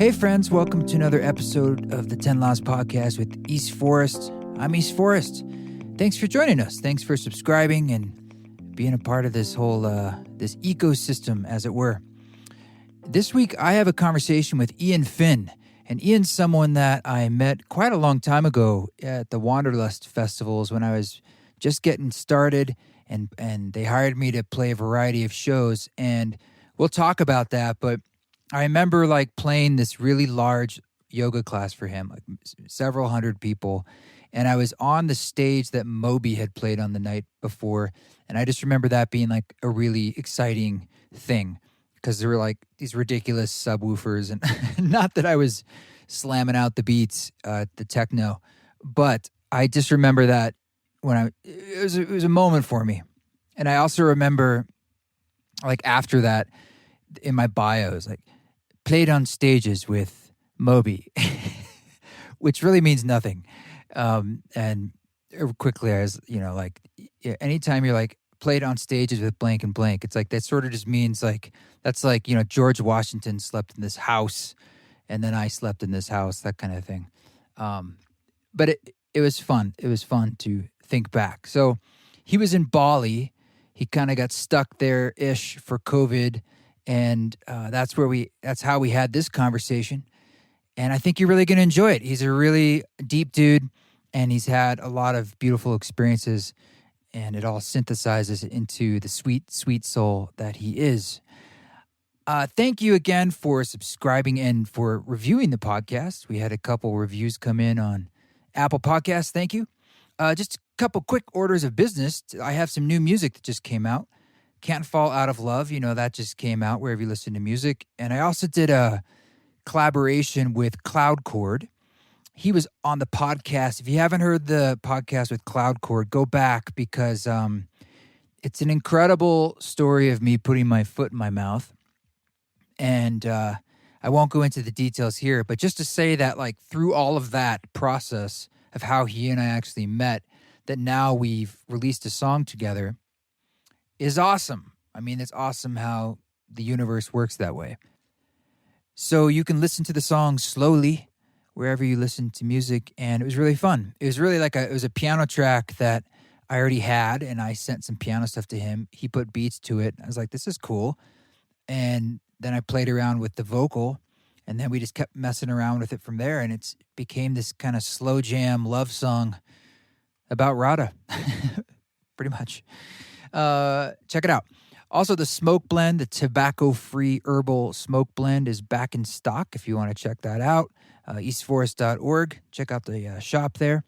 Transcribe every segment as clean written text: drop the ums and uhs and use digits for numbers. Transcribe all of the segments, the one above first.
Hey friends, welcome to another episode of the 10 Laws Podcast with East Forest. I'm East Forest. Thanks for joining us. Thanks for subscribing and being a part of this whole this ecosystem, as it were. This week I have a conversation with Eoin Finn. And Eon's someone that I met quite a long time ago at the Wanderlust festivals when I was just getting started, and they hired me to play a variety of shows, and we'll talk about that. But I remember playing this really large yoga class for him, several hundred people. And I was on the stage that Moby had played on the night before. And I just remember that being a really exciting thing because there were these ridiculous subwoofers. And not that I was slamming out the beats, the techno, but I just remember that it was a moment for me. And I also remember after that in my bios, played on stages with Moby, which really means nothing. And quickly I was, anytime you're played on stages with blank and blank, it's that sort of just means that's George Washington slept in this house and then I slept in this house, that kind of thing. But it was fun. It was fun to think back. So he was in Bali. He kind of got stuck there-ish for COVID. And that's how we had this conversation. And I think you're really going to enjoy it. He's a really deep dude, and he's had a lot of beautiful experiences, and it all synthesizes into the sweet, sweet soul that he is. Thank you again for subscribing and for reviewing the podcast. We had a couple reviews come in on Apple Podcasts. Thank you. Just a couple quick orders of business. I have some new music that just came out. Can't Fall Out of Love, that just came out wherever you listen to music. And I also did a collaboration with Cloud Chord. He was on the podcast. If you haven't heard the podcast with Cloud Chord, go back because it's an incredible story of me putting my foot in my mouth. And I won't go into the details here, but just to say that through all of that process of how he and I actually met, that now we've released a song together, is awesome. I mean, it's awesome how the universe works that way. So you can listen to the song slowly wherever you listen to music, and it was really fun. It was really it was a piano track that I already had, and I sent some piano stuff to him. He put beats to it. I was like, this is cool. And then I played around with the vocal, and then we just kept messing around with it from there, and it became this kind of slow jam love song about Radha, pretty much. Check it out. Also, the smoke blend, the tobacco-free herbal smoke blend is back in stock if you want to check that out. Eastforest.org. Check out the shop there.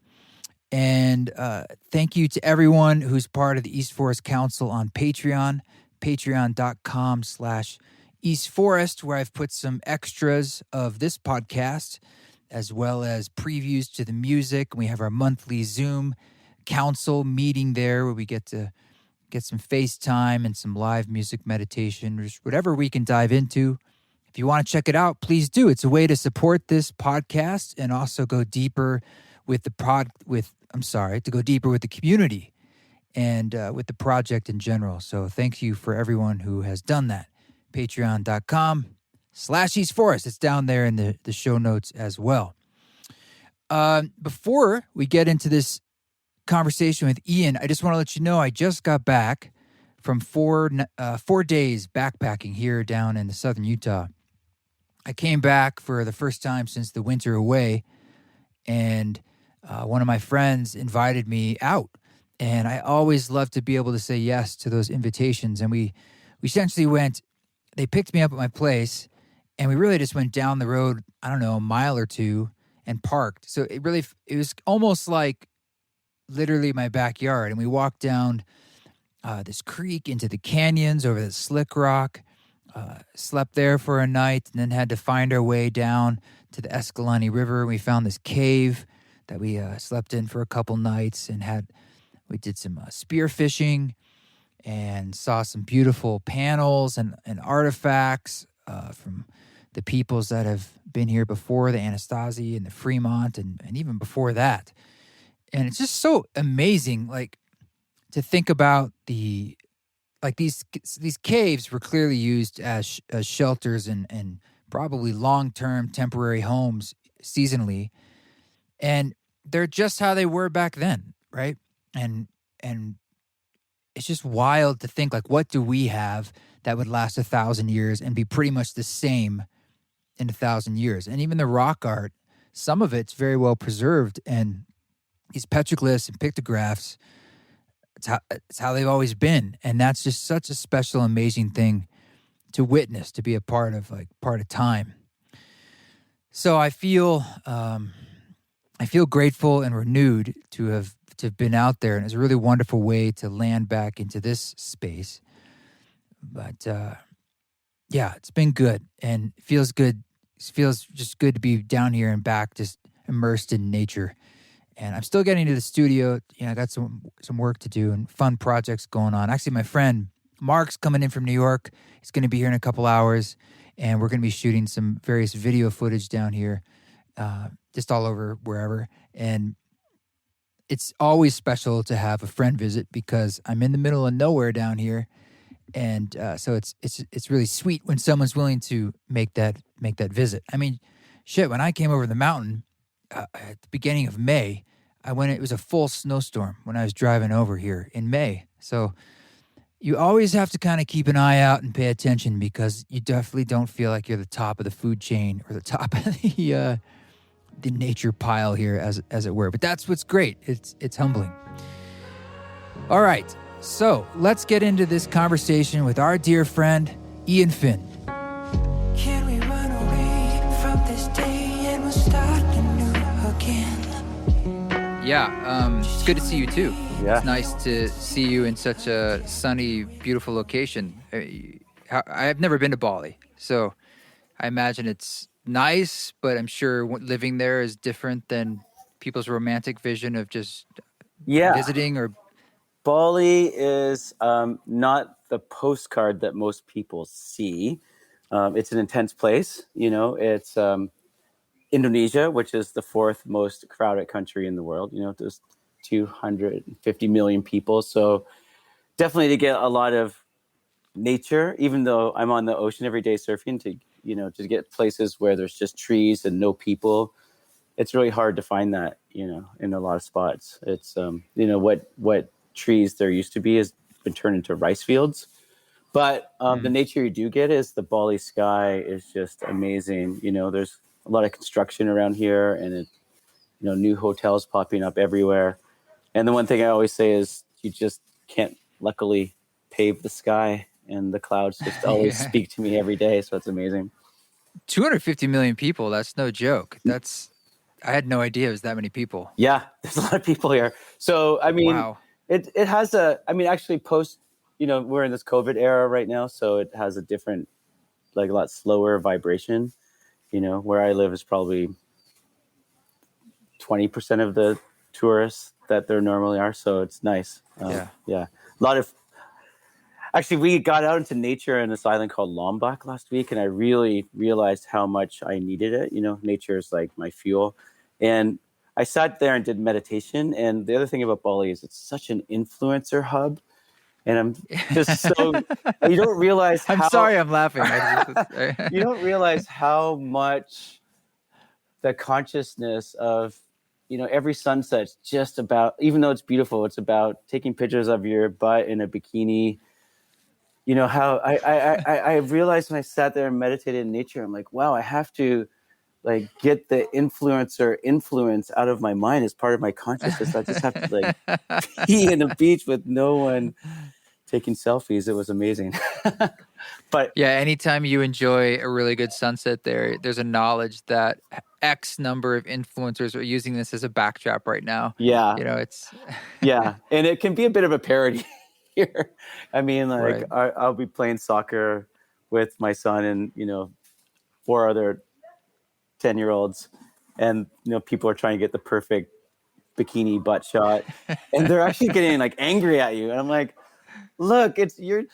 And thank you to everyone who's part of the East Forest Council on Patreon, patreon.com/EastForest, where I've put some extras of this podcast, as well as previews to the music. We have our monthly Zoom council meeting there where we get to get some FaceTime and some live music meditation, or just whatever we can dive into. If you want to check it out, please do. It's a way to support this podcast and also go deeper with the go deeper with the community and with the project in general. So thank you for everyone who has done that. Patreon.com/EastForest. It's down there in the show notes as well. Before we get into this conversation with Eoin, I just want to let you know I just got back from 4 days backpacking here down in the southern Utah. I came back for the first time since the winter away, and one of my friends invited me out, and I always love to be able to say yes to those invitations. And we essentially went. They picked me up at my place, and we really just went down the road, I don't know, a mile or two, and parked. So it was almost like literally my backyard. And we walked down this creek into the canyons over the slick rock, slept there for a night, and then had to find our way down to the Escalante River. We found this cave that we slept in for a couple nights, and we did some spear fishing and saw some beautiful panels and artifacts from the peoples that have been here before, the Anasazi and the Fremont, and even before that. And it's just so amazing, to think about these caves were clearly used as shelters and probably long-term temporary homes seasonally, and they're just how they were back then, right? And it's just wild to think, like, what do we have that would last 1,000 years and be pretty much the same in 1,000 years? And even the rock art, some of it's very well preserved, and these petroglyphs and pictographs, it's how they've always been. And that's just such a special, amazing thing to witness, to be a part of time. So I feel grateful and renewed to have been out there, and it's a really wonderful way to land back into this space. But yeah, it's been good, and it feels good. It feels just good to be down here and back, just immersed in nature. And I'm still getting to the studio. You know, I got some work to do and fun projects going on. Actually, my friend Mark's coming in from New York. He's going to be here in a couple hours, and we're going to be shooting some various video footage down here, just all over wherever. And it's always special to have a friend visit because I'm in the middle of nowhere down here, and so it's really sweet when someone's willing to make that visit. I mean, shit, when I came over the mountain at the beginning of May, it was a full snowstorm when I was driving over here in May. So you always have to kind of keep an eye out and pay attention, because you definitely don't feel like you're the top of the food chain or the top of the nature pile here, as it were. But that's what's great. It's humbling. All right, so let's get into this conversation with our dear friend Eoin Finn. Can we run away from this day and we'll start anew again? Yeah, it's good to see you too. Yeah. It's nice to see you in such a sunny, beautiful location. I've never been to Bali, so I imagine it's nice, but I'm sure living there is different than people's romantic vision of just visiting. Or Bali is not the postcard that most people see. It's an intense place. You know, it's Indonesia, which is the fourth most crowded country in the world. You know, there's 250 million people. So definitely to get a lot of nature, even though I'm on the ocean every day surfing, to get places where there's just trees and no people, it's really hard to find that, in a lot of spots. It's, what trees there used to be has been turned into rice fields. But the nature you do get is the Bali sky is just amazing. You know, there's a lot of construction around here, and new hotels popping up everywhere. And the one thing I always say is you just can't luckily pave the sky, and the clouds just always speak to me every day. So it's amazing. 250 million people, that's no joke. I had no idea it was that many people. Yeah, there's a lot of people here. So, I mean, wow. it has actually post, we're in this COVID era right now. So it has a different, like a lot slower vibration. Where I live is probably 20% of the tourists that there normally are. So it's nice. Yeah. Actually, we got out into nature in this island called Lombok last week, and I really realized how much I needed it. Nature is like my fuel. And I sat there and did meditation. And the other thing about Bali is it's such an influencer hub. And I'm just so, you don't realize how... I'm sorry I'm laughing. You don't realize how much the consciousness of, every sunset's just about, even though it's beautiful, it's about taking pictures of your butt in a bikini. How I realized when I sat there and meditated in nature, I'm like, wow, I have to get the influencer influence out of my mind as part of my consciousness. I just have to be in a beach with no one taking selfies. It was amazing. But yeah, anytime you enjoy a really good sunset there's a knowledge that X number of influencers are using this as a backdrop right now. Yeah. It's yeah. And it can be a bit of a parody here. I mean, right. I'll be playing soccer with my son and, 4 other 10-year-olds, and people are trying to get the perfect bikini butt shot, and they're actually getting angry at you, and I'm like, look, it's you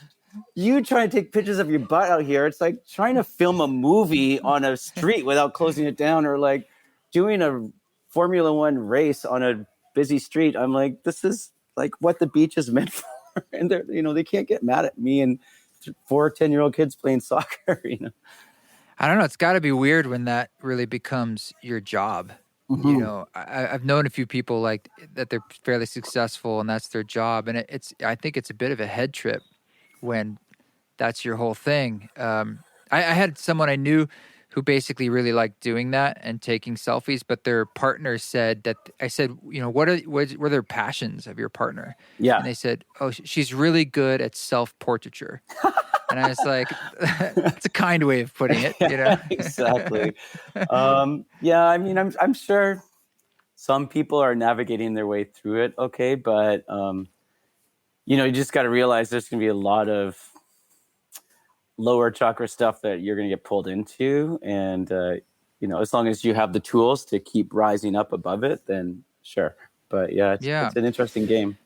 trying to take pictures of your butt out here. It's like trying to film a movie on a street without closing it down, or doing a Formula One race on a busy street. I'm like, this is what the beach is meant for, and they're they can't get mad at me and 4 10-year-old kids playing soccer. I don't know. It's got to be weird when that really becomes your job. You Mhm. know, I've known a few people like that they're fairly successful and that's their job. And I think it's a bit of a head trip when that's your whole thing. I had someone I knew who basically really liked doing that and taking selfies, but their partner said that I said, you know, what are their passions of your partner? And Yeah. they said, oh, she's really good at self-portraiture. And I was like, that's a kind way of putting it, you know? Yeah, exactly. Yeah, I mean, I'm sure some people are navigating their way through it okay, but you just got to realize there's going to be a lot of lower chakra stuff that you're going to get pulled into, and as long as you have the tools to keep rising up above it, then sure. But yeah, Yeah. it's an interesting game.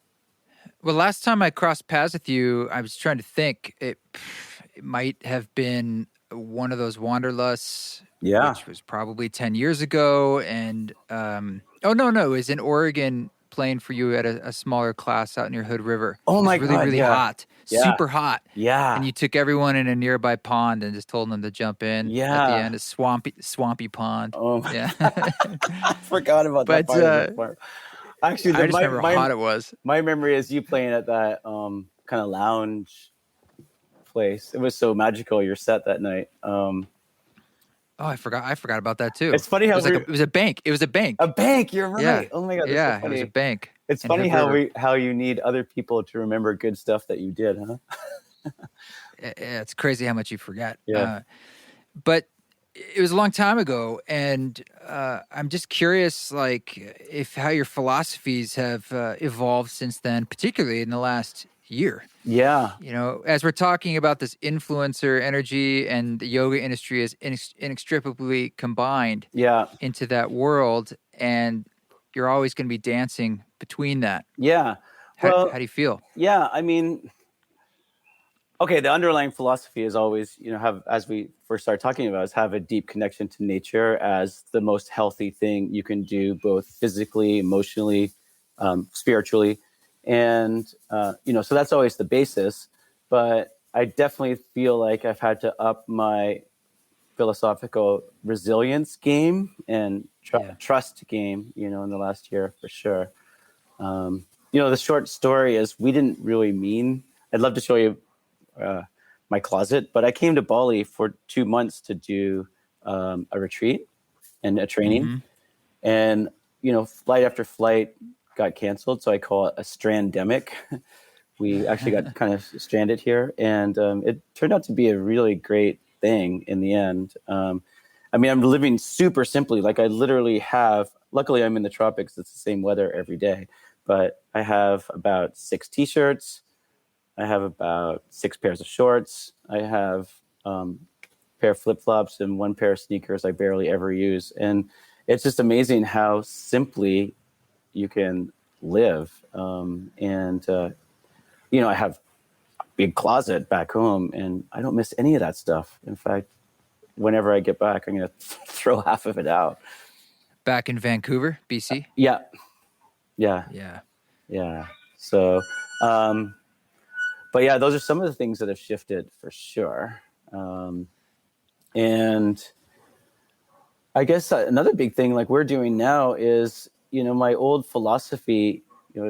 Well, last time I crossed paths with you, I was trying to think. It might have been one of those wanderlusts, Yeah. which was probably 10 years ago. And no, it was in Oregon playing for you at a smaller class out near Hood River. Oh It was my really, God, really yeah. hot, Yeah. super hot. Yeah. And you took everyone in a nearby pond and just told them to jump in at the Yeah. end, a swampy pond. Oh my Yeah. I forgot about that But part of the part. Actually, I just remember how hot it was. my memory is you playing at that kind of lounge place. It was so magical, your set that night. Oh, I forgot about that too. It's funny how it was a bank. It was a bank. a bank. You're right. Yeah. Oh my God, that's Yeah, so funny. it was a bank. It's in funny Hood River. how you need other people to remember good stuff that you did, huh? It's crazy how much you forget. Yeah. But it was a long time ago, and I'm just curious, like, if how your philosophies have evolved since then, particularly in the last year. Yeah. You know, as we're talking about this influencer energy and the yoga industry is inextricably combined Yeah. into that world, and you're always going to be dancing between that. Yeah. How do you feel? Yeah, I mean, okay, the underlying philosophy is always, have, as we first started talking about, is have a deep connection to nature as the most healthy thing you can do, both physically, emotionally, spiritually. And, so that's always the basis. But I definitely feel like I've had to up my philosophical resilience game and trust game, in the last year for sure. The short story is we didn't really mean, I'd love to show you my closet, but I came to Bali for 2 months to do a retreat and a training. And, flight after flight got canceled. So I call it a strandemic. We actually got kind of stranded here. And it turned out to be a really great thing in the end. I'm living super simply. Like I literally luckily I'm in the tropics. It's the same weather every day. But I have about 6 T-shirts. I have about 6 pairs of shorts. I have a pair of flip-flops and 1 pair of sneakers I barely ever use. And it's just amazing how simply you can live. I have a big closet back home, and I don't miss any of that stuff. In fact, whenever I get back, I'm going to throw half of it out. Back in Vancouver, BC? Yeah. So, but yeah, those are some of the things that have shifted for sure. And I guess another big thing like we're doing now is, my old philosophy,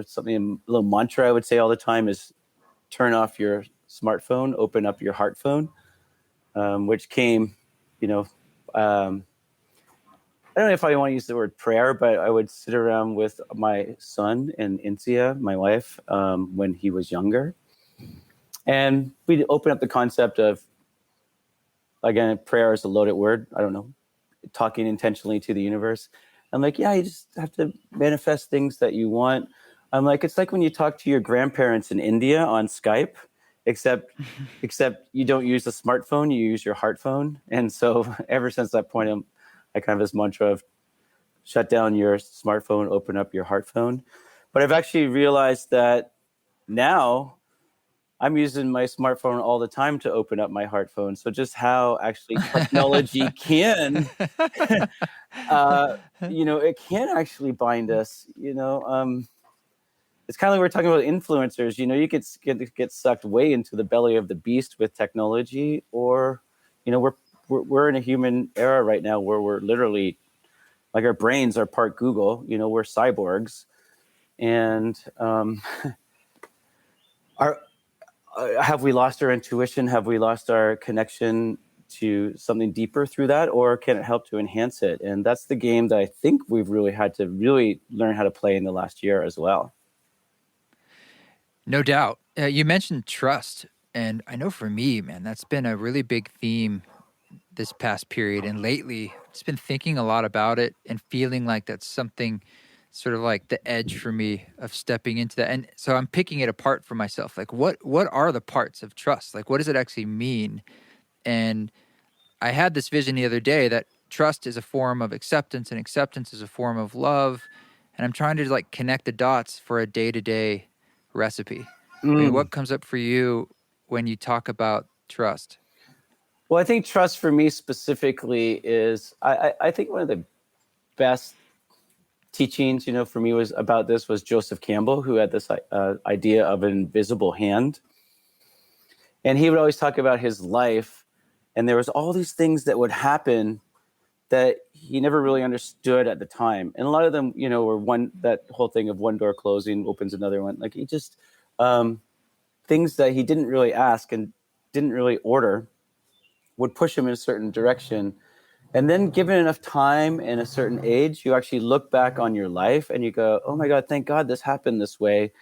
something, a little mantra I would say all the time is turn off your smartphone, open up your heart phone, which came, I don't know if I want to use the word prayer, but I would sit around with my son and Insia, my wife, when he was younger. And we'd open up the concept of, again, prayer is a loaded word. I don't know, talking intentionally to the universe. I'm like, yeah, you just have to manifest things that you want. I'm like, it's like when you talk to your grandparents in India on Skype, except you don't use a smartphone, you use your heart phone. And so ever since that point, I kind of this mantra of shut down your smartphone, open up your heart phone. But I've actually realized that now I'm using my smartphone all the time to open up my heart phone. So just how actually technology can, it can actually bind us, it's kind of like we're talking about influencers, you get sucked way into the belly of the beast with technology, or, we're we're in a human era right now where we're literally, like, our brains are part Google, you know, we're cyborgs. And have we lost our intuition? Have we lost our connection to something deeper through that? Or can it help to enhance it? And that's the game that I think we've really had to really learn how to play in the last year as well. No doubt. You mentioned trust. And I know for me, man, that's been a really big theme this past period. And lately, I've just been thinking a lot about it and feeling like that's something sort of like the edge for me of stepping into that. And so I'm picking it apart for myself. Like, what are the parts of trust? Like, what does it actually mean? And I had this vision the other day that trust is a form of acceptance and acceptance is a form of love. And I'm trying to like connect the dots for a day-to-day recipe. I mean, what comes up for you when you talk about trust? Well, I think trust for me specifically is, I think one of the best teachings, you know, for me was Joseph Campbell, who had this idea of an invisible hand. And he would always talk about his life, and there was all these things that would happen that he never really understood at the time. And a lot of them, you know, were that whole thing of one door closing opens another one. Like, he just, things that he didn't really ask and didn't really order would push him in a certain direction. And then given enough time and a certain age, you actually look back on your life and you go, oh my God, thank God this happened this way.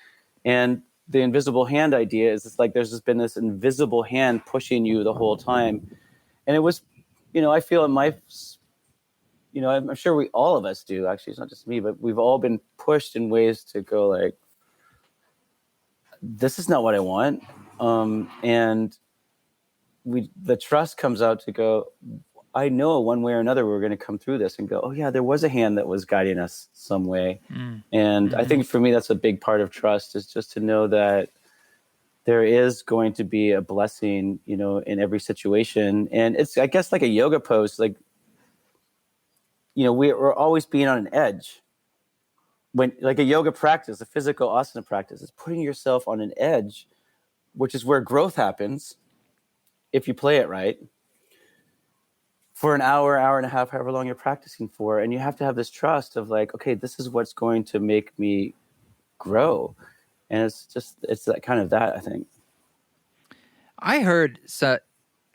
And the invisible hand idea is it's like there's just been this invisible hand pushing you the whole time. And it was, you know, I feel in my, you know, I'm sure all of us do, actually, it's not just me, but we've all been pushed in ways to go like, this is not what I want. And the trust comes out to go, I know one way or another we're going to come through this and go, oh yeah, there was a hand that was guiding us some way. And I think for me, that's a big part of trust, is just to know that there is going to be a blessing, you know, in every situation. And it's, I guess, like a yoga pose, like, you know, we're always being on an edge. When, like, a yoga practice, a physical asana practice, is putting yourself on an edge, which is where growth happens if you play it right, for an hour and a half, however long you're practicing for. And you have to have this trust of like, okay, this is what's going to make me grow. And it's that kind of that, I think. I heard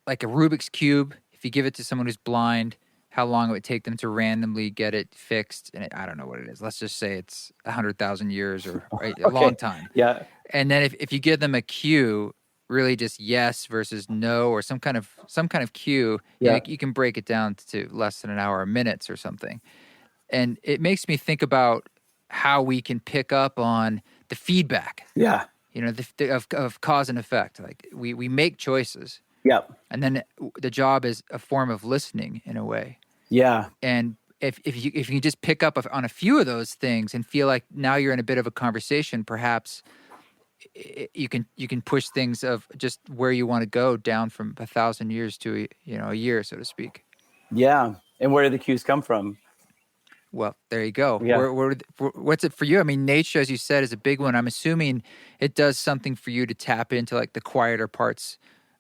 like a Rubik's Cube, if you give it to someone who's blind, how long it would take them to randomly get it fixed. And I don't know what it is. Let's just say it's 100,000 years or a long time. Yeah. And then if you give them a cue, really just yes versus no, or some kind of cue, you can break it down to less than an hour, minutes or something. And it makes me think about how we can pick up on the feedback. Yeah. You know, of cause and effect. Like we make choices. Yeah. And then the job is a form of listening in a way. Yeah. And if you just pick up on a few of those things and feel like now you're in a bit of a conversation, perhaps you can push things of just where you want to go down from 1,000 years to a year, so to speak. Yeah. And where do the cues come from? Well, there you go. Yeah. What's it for you? I mean, nature, as you said, is a big one. I'm assuming it does something for you to tap into like the quieter parts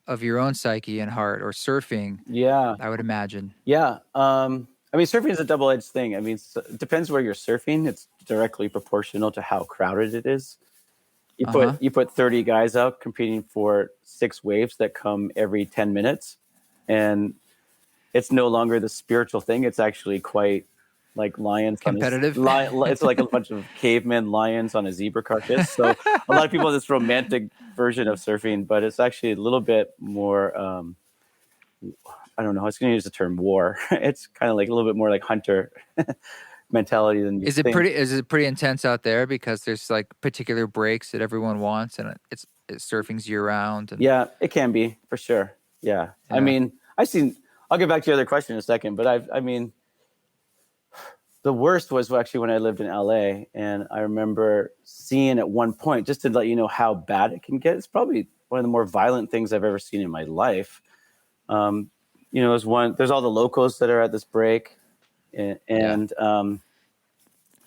of your own psyche and heart, or surfing. Yeah. I would imagine. Yeah. I mean, surfing is a double-edged thing. I mean, it depends where you're surfing. It's directly proportional to how crowded it is. You put 30 guys out competing for 6 waves that come every 10 minutes, and it's no longer the spiritual thing. It's actually quite like lions. Competitive. It's like a bunch of cavemen lions on a zebra carcass. So a lot of people have this romantic version of surfing, but it's actually a little bit more, I don't know, I was going to use the term war. It's kind of like a little bit more like hunter mentality than you think. Is it pretty intense out there because there's like particular breaks that everyone wants, and it's surfing's year round? Yeah, it can be for sure. Yeah. I mean, I'll get back to your other question in a second, but I mean, the worst was actually when I lived in LA, and I remember seeing at one point, just to let you know how bad it can get, it's probably one of the more violent things I've ever seen in my life. You know, there's all the locals that are at this break, and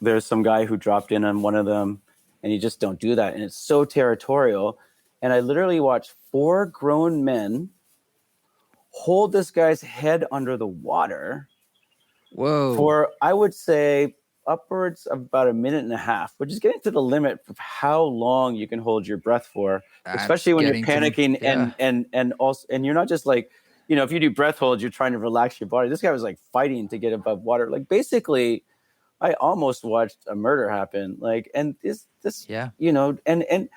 there's some guy who dropped in on one of them, and you just don't do that. And it's so territorial. And I literally watched 4 grown men hold this guy's head under the water Whoa. for, I would say, upwards of about a minute and a half, which is getting to the limit of how long you can hold your breath for, especially when you're panicking and you're not just like, if you do breath holds, you're trying to relax your body. This guy was like fighting to get above water. Like basically, I almost watched a murder happen. Like, and this, and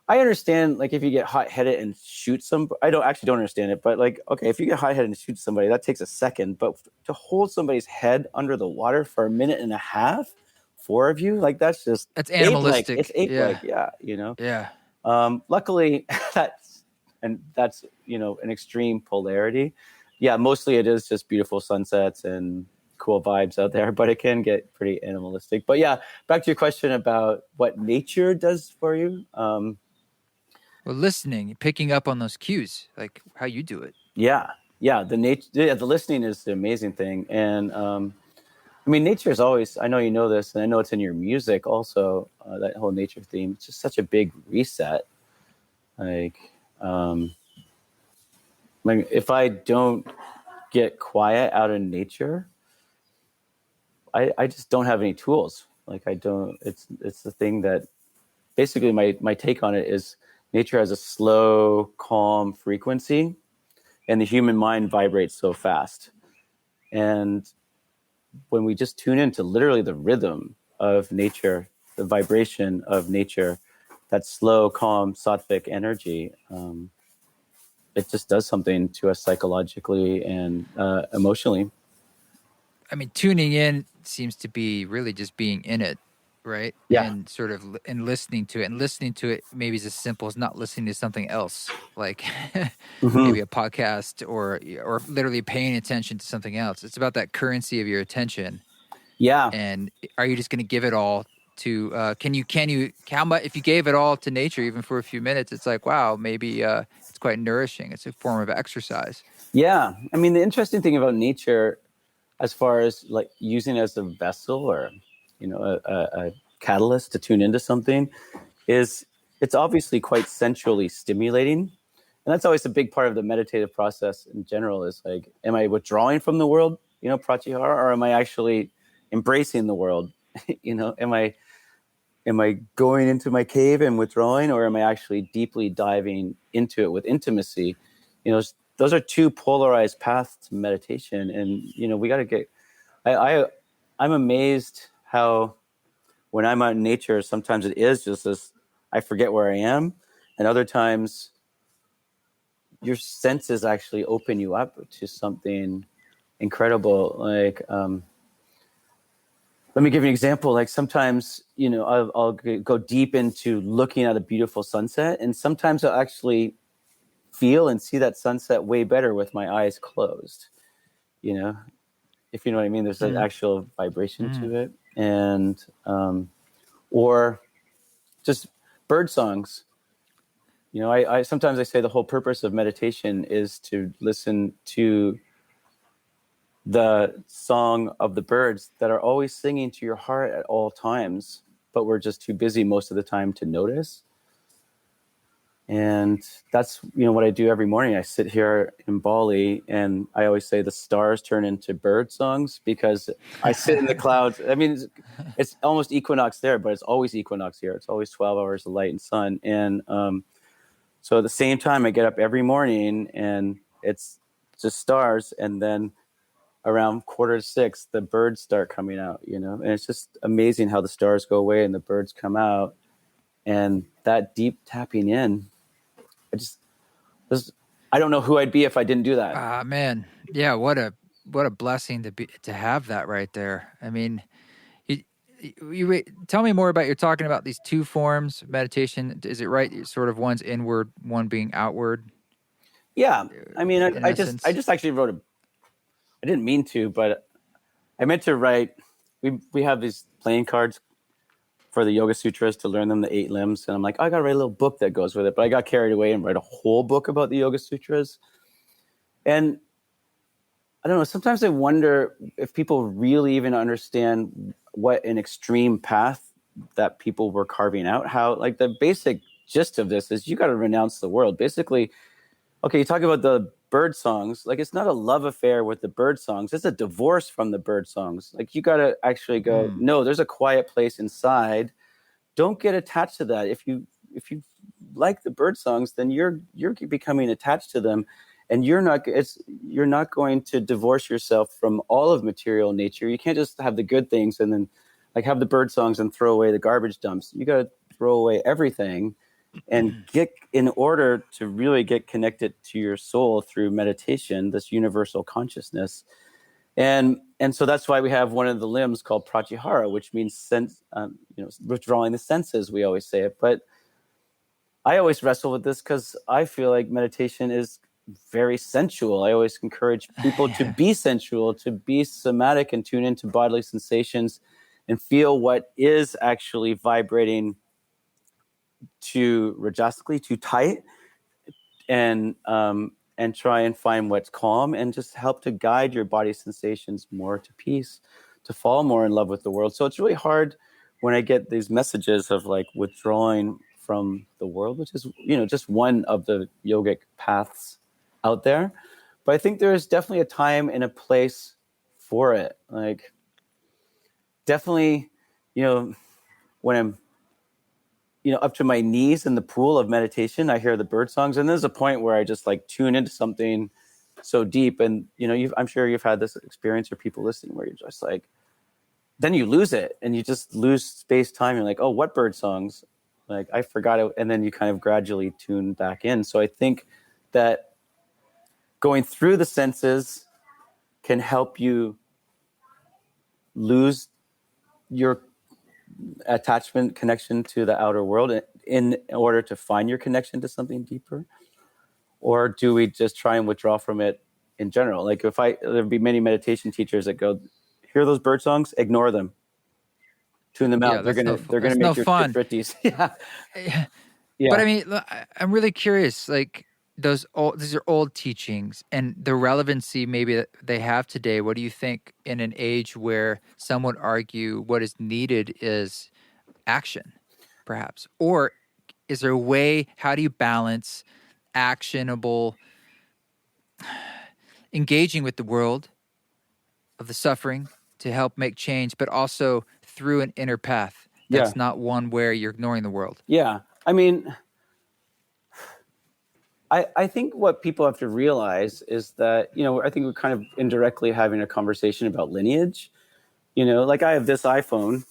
I understand, like, if you get hot-headed and shoot I don't understand it, but like, okay, if you get hot-headed and shoot somebody, that takes a second, but to hold somebody's head under the water for a minute and a half, 4 of you, like, that's animalistic. It's ape-like, Yeah. Luckily, that's an extreme polarity. Yeah, mostly it is just beautiful sunsets and cool vibes out there, but it can get pretty animalistic. But yeah, back to your question about what nature does for you. Well, listening, picking up on those cues, like how you do it. Yeah. The listening is the amazing thing. And nature is always, I know you know this, and I know it's in your music also, that whole nature theme. It's just such a big reset. Like, if I don't get quiet out in nature, I just don't have any tools. Like, it's the thing that basically my take on it is nature has a slow, calm frequency, and the human mind vibrates so fast. And when we just tune into literally the rhythm of nature, the vibration of nature, that slow, calm, sattvic energy, it just does something to us psychologically and emotionally. Tuning in seems to be really just being in it, right? Yeah. And sort of listening to it. And listening to it maybe is as simple as not listening to something else, like maybe a podcast or literally paying attention to something else. It's about that currency of your attention. Yeah. And are you just going to give it all to, how much, if you gave it all to nature, even for a few minutes, it's like, wow, maybe it's quite nourishing. It's a form of exercise. Yeah. The interesting thing about nature, as far as like using it as a vessel or, a catalyst to tune into something, is it's obviously quite sensually stimulating. And that's always a big part of the meditative process in general, is like, am I withdrawing from the world, pratyahara, or am I actually embracing the world? Am I going into my cave and withdrawing, or am I actually deeply diving into it with intimacy? Those are two polarized paths to meditation. And, we got to get, I'm amazed how when I'm out in nature, sometimes it is just this, I forget where I am. And other times your senses actually open you up to something incredible. Like, let me give you an example. Like sometimes, I'll go deep into looking at a beautiful sunset, and sometimes I'll actually feel and see that sunset way better with my eyes closed. If you know what I mean, there's an actual vibration to it. And, or just bird songs. I sometimes I say the whole purpose of meditation is to listen to the song of the birds that are always singing to your heart at all times, but we're just too busy most of the time to notice. And that's, what I do every morning. I sit here in Bali, and I always say the stars turn into bird songs, because I sit in the clouds. It's almost equinox there, but it's always equinox here. It's always 12 hours of light and sun. And so at the same time, I get up every morning, and it's just stars. And then around 5:45, the birds start coming out, and it's just amazing how the stars go away and the birds come out. And that deep tapping in, I don't know who I'd be if I didn't do that. Ah, man. Yeah. What a blessing to have that right there. You tell me more about, you're talking about these two forms of meditation. Is it right? Sort of one's inward, one being outward. Yeah. I just actually wrote I didn't mean to, but I meant to write, we have these playing cards for the Yoga Sutras to learn them, the 8 limbs. And I'm like, I got to write a little book that goes with it. But I got carried away and write a whole book about the Yoga Sutras. And I don't know, sometimes I wonder if people really even understand what an extreme path that people were carving out. How, the basic gist of this is you got to renounce the world. Basically, okay, you talk about bird songs, like it's not a love affair with the bird songs. It's a divorce from the bird songs. Like you got to actually go, no, there's a quiet place inside. Don't get attached to that. If you like the bird songs, then you're becoming attached to them, and you're not going to divorce yourself from all of material nature. You can't just have the good things and then like have the bird songs and throw away the garbage dumps. You got to throw away everything and get, in order to really get connected to your soul through meditation, this universal consciousness. And so that's why we have one of the limbs called pratyahara, which means sense, withdrawing the senses. We always say it, but I always wrestle with this because I feel like meditation is very sensual. I always encourage people to be sensual, to be somatic and tune into bodily sensations and feel what is actually vibrating too rajasically, too tight, and try and find what's calm and just help to guide your body sensations more to peace, to fall more in love with the world. So it's really hard when I get these messages of like withdrawing from the world, which is, just one of the yogic paths out there. But I think there is definitely a time and a place for it. Like definitely, when I'm, up to my knees in the pool of meditation, I hear the bird songs, and there's a point where I just like tune into something so deep. And, I'm sure you've had this experience, or people listening, where you're just like, then you lose it and you just lose space time. You're like, oh, what bird songs? Like I forgot it. And then you kind of gradually tune back in. So I think that going through the senses can help you lose your attachment connection to the outer world in order to find your connection to something deeper? Or do we just try and withdraw from it in general? Like there'd be many meditation teachers that go, hear those bird songs, ignore them, tune them out. They're gonna make your fun. fritties. Yeah. But I mean, I'm really curious, like these are old teachings, and the relevancy maybe that they have today. What do you think in an age where some would argue what is needed is action, perhaps? Or is there a way, how do you balance actionable engaging with the world of the suffering to help make change, but also through an inner path that's not one where you're ignoring the world? Yeah. I mean, I think what people have to realize is that, I think we're kind of indirectly having a conversation about lineage. Like I have this iPhone,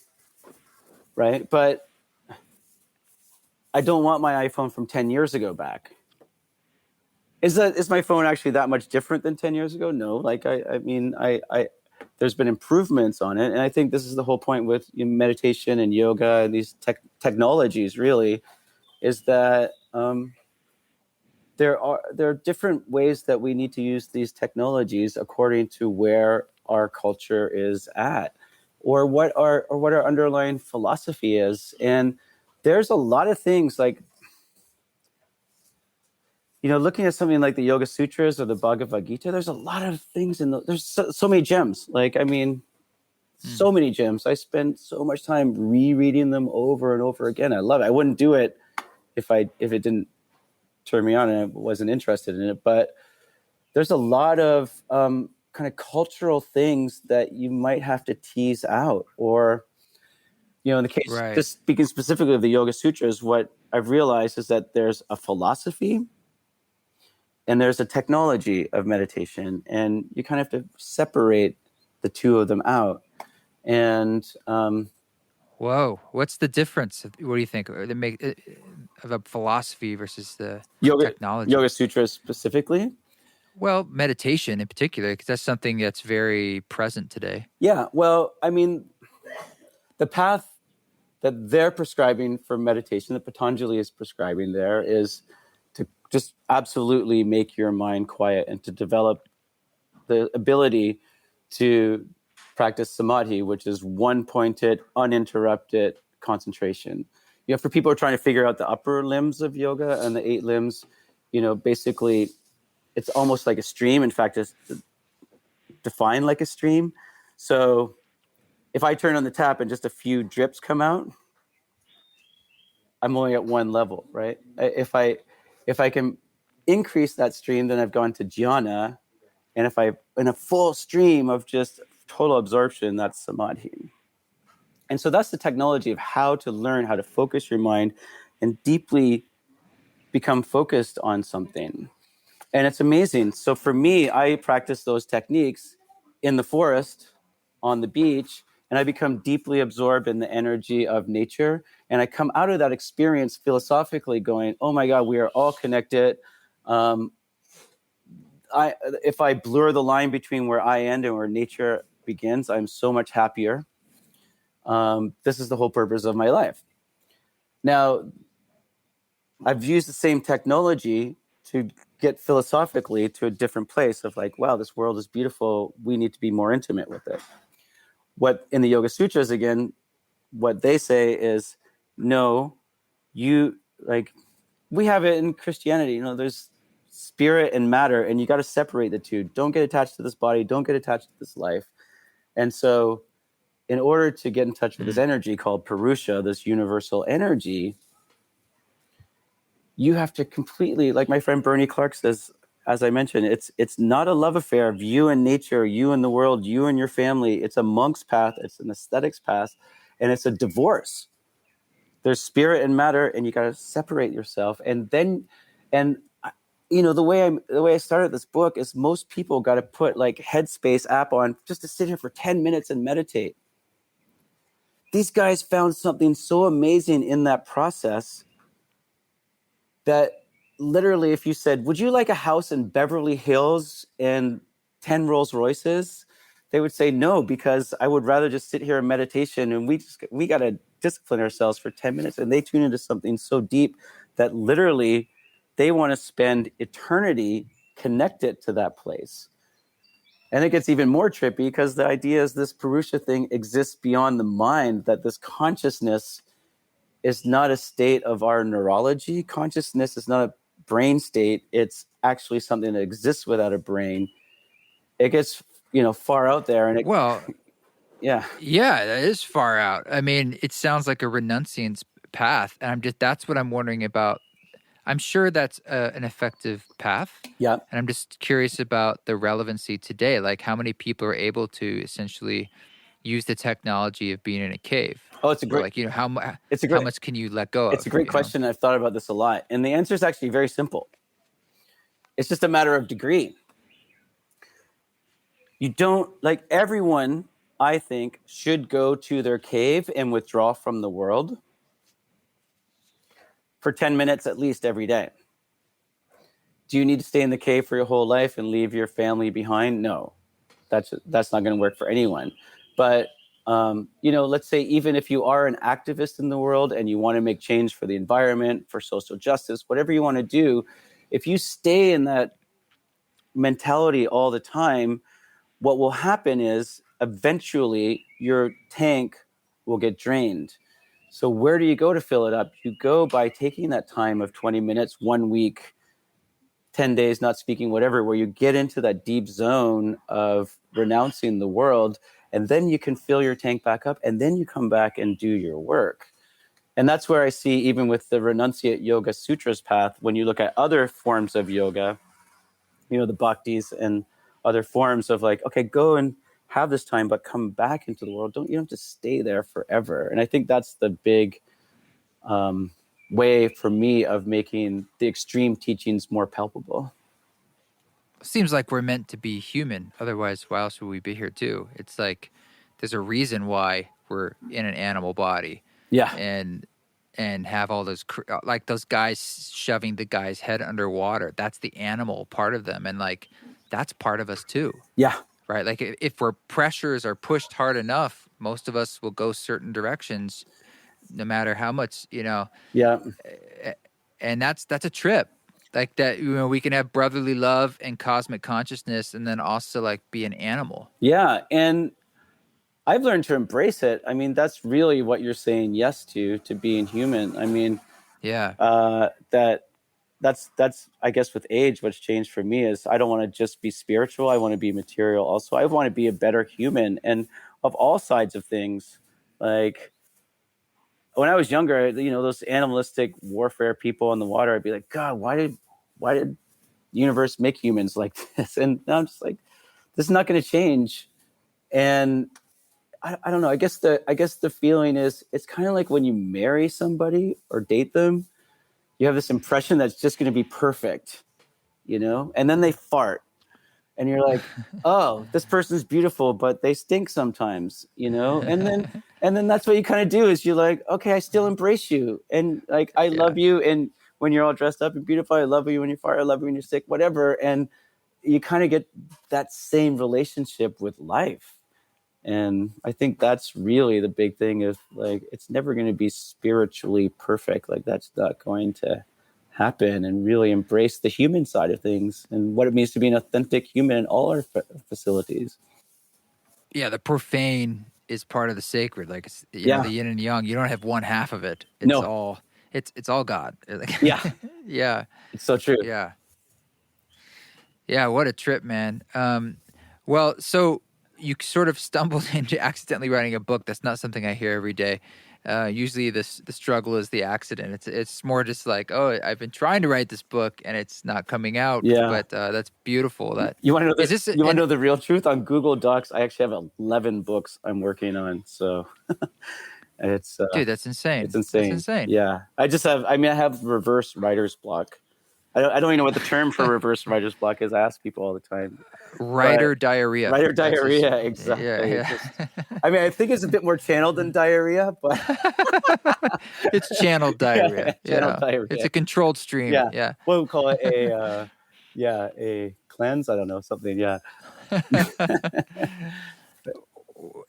right? But I don't want my iPhone from 10 years ago back. Is my phone actually that much different than 10 years ago? No. Like, I mean, there's been improvements on it. And I think this is the whole point with meditation and yoga and these technologies really, is that there are different ways that we need to use these technologies according to where our culture is at, or what our underlying philosophy is. And there's a lot of things like, looking at something like the Yoga Sutras or the Bhagavad Gita, there's a lot of things there's so many gems. Like, I mean, so many gems. I spend so much time rereading them over and over again. I love it. I wouldn't do it if it didn't turn me on and I wasn't interested in it. But there's a lot of kind of cultural things that you might have to tease out. Or, in the case, just speaking specifically of the Yoga Sutras, what I've realized is that there's a philosophy and there's a technology of meditation, and you kind of have to separate the two of them out. And whoa, what's the difference? What do you think? Or of a philosophy versus the technology? Yoga Sutras specifically? Well, meditation in particular, because that's something that's very present today. Yeah, well, I mean, the path that they're prescribing for meditation, that Patanjali is prescribing there, is to just absolutely make your mind quiet and to develop the ability to practice Samadhi, which is one-pointed, uninterrupted concentration. For people who are trying to figure out the upper limbs of yoga and the 8 limbs, basically it's almost like a stream. In fact, it's defined like a stream. So if I turn on the tap and just a few drips come out, I'm only at one level, right? If I can increased that stream, then I've gone to jhana. And if I in a full stream of just total absorption, that's samadhi. And so that's the technology of how to learn how to focus your mind and deeply become focused on something. And it's amazing. So for me, I practice those techniques in the forest, on the beach, and I become deeply absorbed in the energy of nature. And I come out of that experience philosophically going, oh my God, we are all connected. If I blur the line between where I end and where nature begins, I'm so much happier. This is the whole purpose of my life. Now, I've used the same technology to get philosophically to a different place of like, wow, this world is beautiful. We need to be more intimate with it. What in the Yoga Sutras, again, what they say is, no, you like, we have it in Christianity, you know, there's spirit and matter, and you got to separate the two. Don't get attached to this body. Don't get attached to this life. And so in order to get in touch with this energy called Purusha, this universal energy, you have to completely, like my friend Bernie Clark says, as I mentioned, it's not a love affair of you and nature, you and the world, you and your family. It's a monk's path. It's an aesthetics path, and it's a divorce. There's spirit and matter, and you got to separate yourself. And then, and you know, the way I started this book is most people got to put like Headspace app on just to sit here for 10 minutes and meditate. These guys found something so amazing in that process that literally, if you said, would you like a house in Beverly Hills and 10 Rolls Royces? They would say no, because I would rather just sit here in meditation, and we got to discipline ourselves for 10 minutes. And they tune into something so deep that literally they want to spend eternity connected to that place. And it gets even more trippy because the idea is this Purusha thing exists beyond the mind, that this consciousness is not a state of our neurology. Consciousness is not a brain state. It's actually something that exists without a brain. It gets, you know, far out there. And yeah, that is far out. I mean, it sounds like a renunciance path. And that's what I'm wondering about. I'm sure that's an effective path. Yeah. And I'm just curious about the relevancy today. Like how many people are able to essentially use the technology of being in a cave? Oh, it's a great, or like, you know, how much can you let go of? It's a great question. I've thought about this a lot. And the answer is actually very simple. It's just a matter of degree. You don't, like, everyone, I think, should go to their cave and withdraw from the world for 10 minutes at least every day. Do you need to stay in the cave for your whole life and leave your family behind? No, that's not going to work for anyone. But, you know, let's say even if you are an activist in the world and you want to make change for the environment, for social justice, whatever you want to do, if you stay in that mentality all the time, what will happen is eventually your tank will get drained. So where do you go to fill it up? You go by taking that time of 20 minutes, 1 week, 10 days, not speaking, whatever, where you get into that deep zone of renouncing the world, and then you can fill your tank back up, and then you come back and do your work. And that's where I see, even with the Renunciate Yoga Sutras path, when you look at other forms of yoga, you know, the bhaktis and other forms of like, okay, go and have this time, but come back into the world. You don't have to stay there forever. And I think that's the big way for me of making the extreme teachings more palpable. Seems like we're meant to be human. Otherwise, why else would we be here too? It's like there's a reason why we're in an animal body. Yeah. And have all those, like those guys shoving the guy's head underwater. That's the animal part of them. And like, that's part of us too. Yeah. Right. Like if we're pressures are pushed hard enough, most of us will go certain directions, no matter how much, you know. Yeah. And that's a trip. Like that, you know, we can have brotherly love and cosmic consciousness and then also like be an animal. Yeah. And I've learned to embrace it. I mean, that's really what you're saying yes to being human. I mean, yeah. That's I guess with age, what's changed for me is I don't want to just be spiritual. I want to be material also. I want to be a better human, and of all sides of things. Like when I was younger, you know, those animalistic warfare people in the water, I'd be like, God, why did universe make humans like this? And I'm just like, this is not going to change. And I don't know. I guess the feeling is, it's kind of like when you marry somebody or date them, you have this impression that's just going to be perfect, and then they fart. And you're like, oh, this person's beautiful, but they stink sometimes, And then that's what you kind of do, is you're like, okay, I still embrace you, and like I love you, and when you're all dressed up and beautiful, I love you when you fart, I love you when you're sick, whatever. And you kind of get that same relationship with life. And I think that's really the big thing, is like, it's never going to be spiritually perfect. Like, that's not going to happen. And really embrace the human side of things and what it means to be an authentic human in all our facilities. Yeah, the profane is part of the sacred. Like, it's, the yin and yang. You don't have one half of it. It's all it's all God. Yeah, yeah, it's so true. Yeah. What a trip, man. Well, so you sort of stumbled into accidentally writing a book. That's not something I hear every day. Usually the struggle is the accident. It's more just like, oh, I've been trying to write this book and it's not coming out. Yeah. But that's beautiful. That you want to know the real truth? On Google Docs, I actually have 11 books I'm working on. So it's dude, that's insane. It's insane. That's insane. Yeah, I have reverse writer's block. I don't even know what the term for reverse writer's block is. I ask people all the time. Writer diarrhea. Writer diarrhea, exactly. Yeah. I think it's a bit more channeled than diarrhea, but it's channeled diarrhea. Channeled diarrhea. It's a controlled stream. Yeah. What we call it, a cleanse. I don't know, something. Yeah.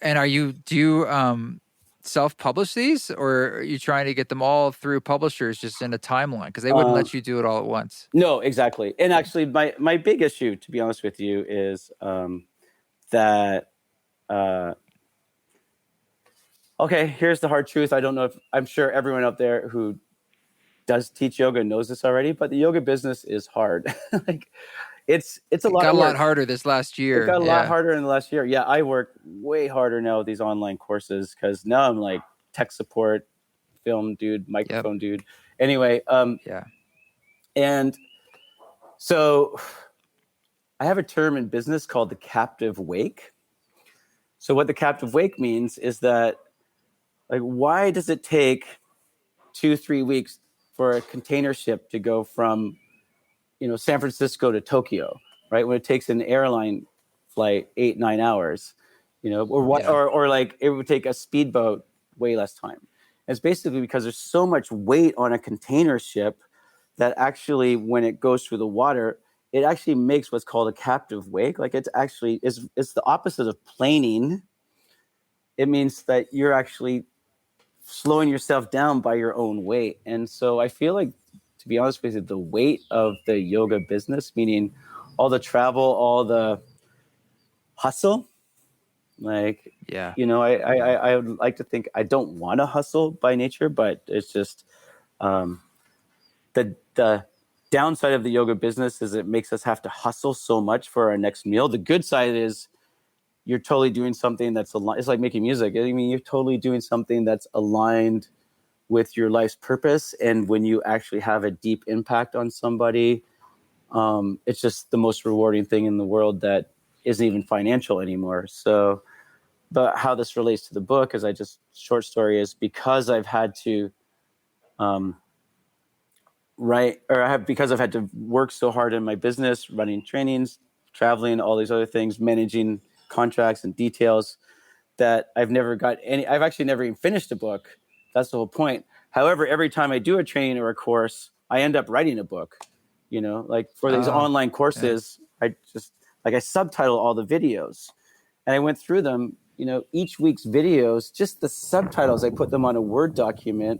And do you self-publish these, or are you trying to get them all through publishers just in a timeline? Because they wouldn't let you do it all at once. No, exactly. And actually, my big issue, to be honest with you, is that okay, here's the hard truth. I'm sure everyone out there who does teach yoga knows this already, but the yoga business is hard. Like, it's a lot. It got a lot harder this last year. It got a lot harder in the last year. Yeah, I work way harder now with these online courses, because now I'm like tech support, film dude, microphone dude. Anyway, and so I have a term in business called the captive wake. So what the captive wake means is that, like, why does it take 2-3 weeks for a container ship to go from San Francisco to Tokyo, right? When it takes an airline flight 8-9 hours, or like it would take a speedboat way less time. It's basically because there's so much weight on a container ship that actually, when it goes through the water, it actually makes what's called a captive wake. Like, it's the opposite of planing. It means that you're actually slowing yourself down by your own weight. And so I feel like, to be honest with you, the weight of the yoga business, meaning all the travel, all the hustle, like, I would like to think I don't want to hustle by nature, but it's just the downside of the yoga business is it makes us have to hustle so much for our next meal. The good side is you're totally doing something that's aligned. It's like making music. I mean, you're totally doing something that's aligned with your life's purpose. And when you actually have a deep impact on somebody, it's just the most rewarding thing in the world that isn't even financial anymore. So, but how this relates to the book is, short story is, because I've had to because I've had to work so hard in my business, running trainings, traveling, all these other things, managing contracts and details, that I've actually never even finished a book. That's the whole point. However, every time I do a training or a course, I end up writing a book, like for these online courses, I subtitle all the videos, and I went through them, each week's videos, just the subtitles, I put them on a Word document,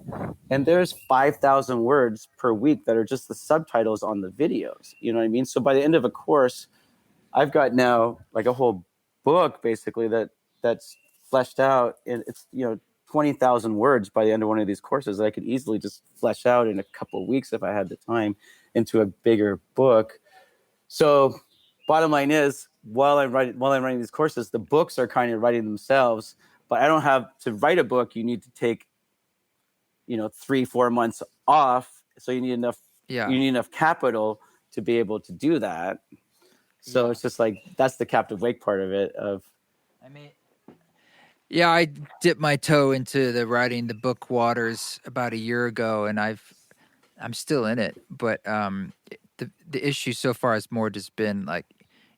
and there's 5,000 words per week that are just the subtitles on the videos. You know what I mean? So by the end of a course, I've got now like a whole book basically that's fleshed out, and it's, 20,000 words by the end of one of these courses that I could easily just flesh out in a couple of weeks if I had the time into a bigger book. So bottom line is, while I'm writing these courses, the books are kind of writing themselves, but I don't have to write a book. You need to take, 3-4 months off. So you need enough capital to be able to do that. So it's just like, that's the captive wake part of it. I mean, yeah, I dipped my toe into the writing the book waters about a year ago, and I'm still in it. But the issue so far has more just been like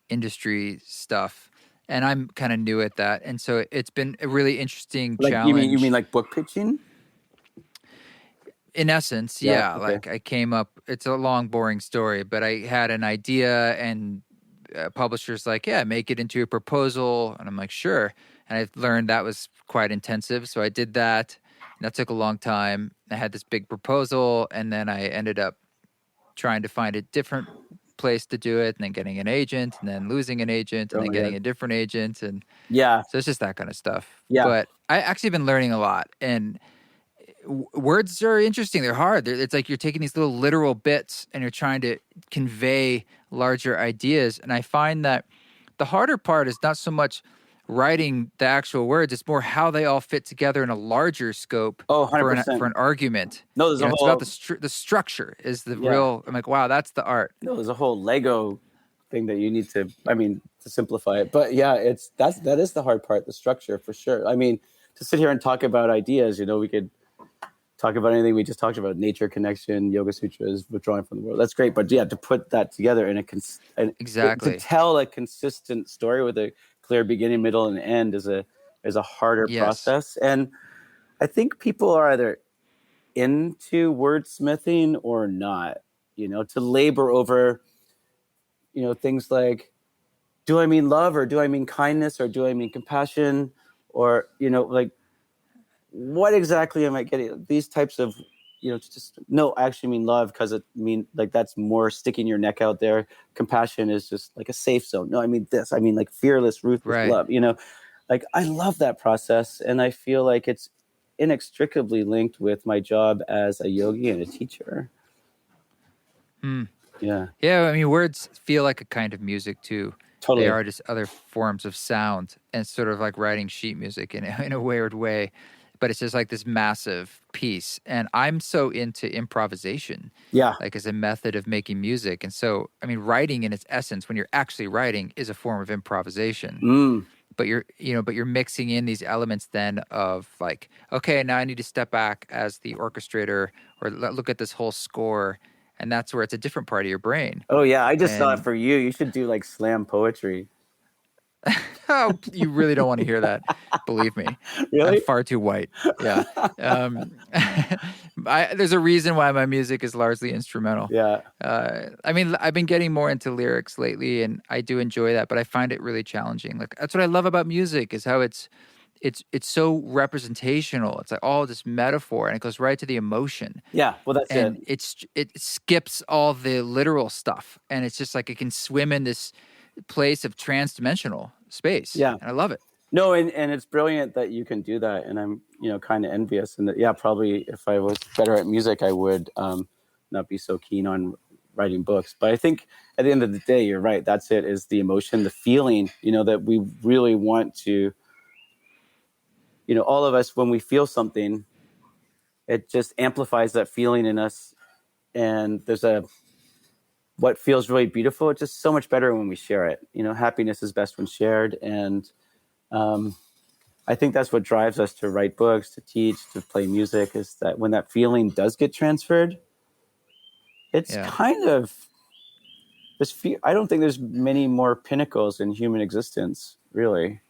industry stuff, and I'm kind of new at that, and so it's been a really interesting like, challenge. you mean like book pitching? In essence, Yeah, okay. Like I came up. It's a long, boring story, but I had an idea, and publishers like, yeah, make it into a proposal, and I'm like, sure. And I learned that was quite intensive, so I did that. And that took a long time. I had this big proposal, and then I ended up trying to find a different place to do it, and then getting an agent, and then losing an agent, and then getting a different agent, and Yeah. so it's just that kind of stuff. Yeah. But I actually been learning a lot, and words are interesting. They're hard. It's like you're taking these little literal bits and you're trying to convey larger ideas. And I find that the harder part is not so much writing the actual words; it's more how they all fit together in a larger scope. Oh, for 100%. an argument. No, there's a it's whole. about the structure is the real. I'm like, wow, that's the art. No, there's a whole Lego thing that you need to. I mean, to simplify it, but yeah, that is the hard part, the structure for sure. I mean, to sit here and talk about ideas, we could talk about anything we just talked about: nature, connection, yoga sutras, withdrawing from the world. That's great, but yeah, to put that together in exactly to tell a consistent story with a clear beginning, middle, and end is a harder process. And I think people are either into wordsmithing or not. To labor over, things like, do I mean love, or do I mean kindness, or do I mean compassion, or like, what exactly am I getting? These types of, just no, I actually mean love, because it mean like that's more sticking your neck out there. Compassion is just like a safe zone. No, I mean this. I mean like fearless, ruthless love. Like I love that process, and I feel like it's inextricably linked with my job as a yogi and a teacher. Yeah. I mean, words feel like a kind of music too. Totally. They are just other forms of sound, and it's sort of like writing sheet music in a weird way. But it's just like this massive piece. And I'm so into improvisation. Yeah. Like as a method of making music. And so, I mean, writing in its essence, when you're actually writing, is a form of improvisation. But you're mixing in these elements then of like, okay, now I need to step back as the orchestrator, or look at this whole score. And that's where it's a different part of your brain. Oh yeah. I just saw it for you. You should do like slam poetry. Oh, you really don't want to hear that. Believe me. Really? I'm far too white. Yeah. There's a reason why my music is largely instrumental. Yeah. I mean, I've been getting more into lyrics lately, and I do enjoy that, but I find it really challenging. Like that's what I love about music, is how it's so representational. It's like all this metaphor, and it goes right to the emotion. Yeah. Well, that's and it skips all the literal stuff, and it's just like it can swim in this place of trans-dimensional space. Yeah. And I love it. No, and it's brilliant that you can do that, and I'm kind of envious. And that, probably if I was better at music, I would not be so keen on writing books. But I think at the end of the day, you're right. That's it, is the emotion, the feeling, that we really want to, all of us, when we feel something, it just amplifies that feeling in us. And there's what feels really beautiful. It's just so much better when we share it. Happiness is best when shared. And I think that's what drives us to write books, to teach, to play music, is that when that feeling does get transferred, it's kind of this. I don't think there's many more pinnacles in human existence, really.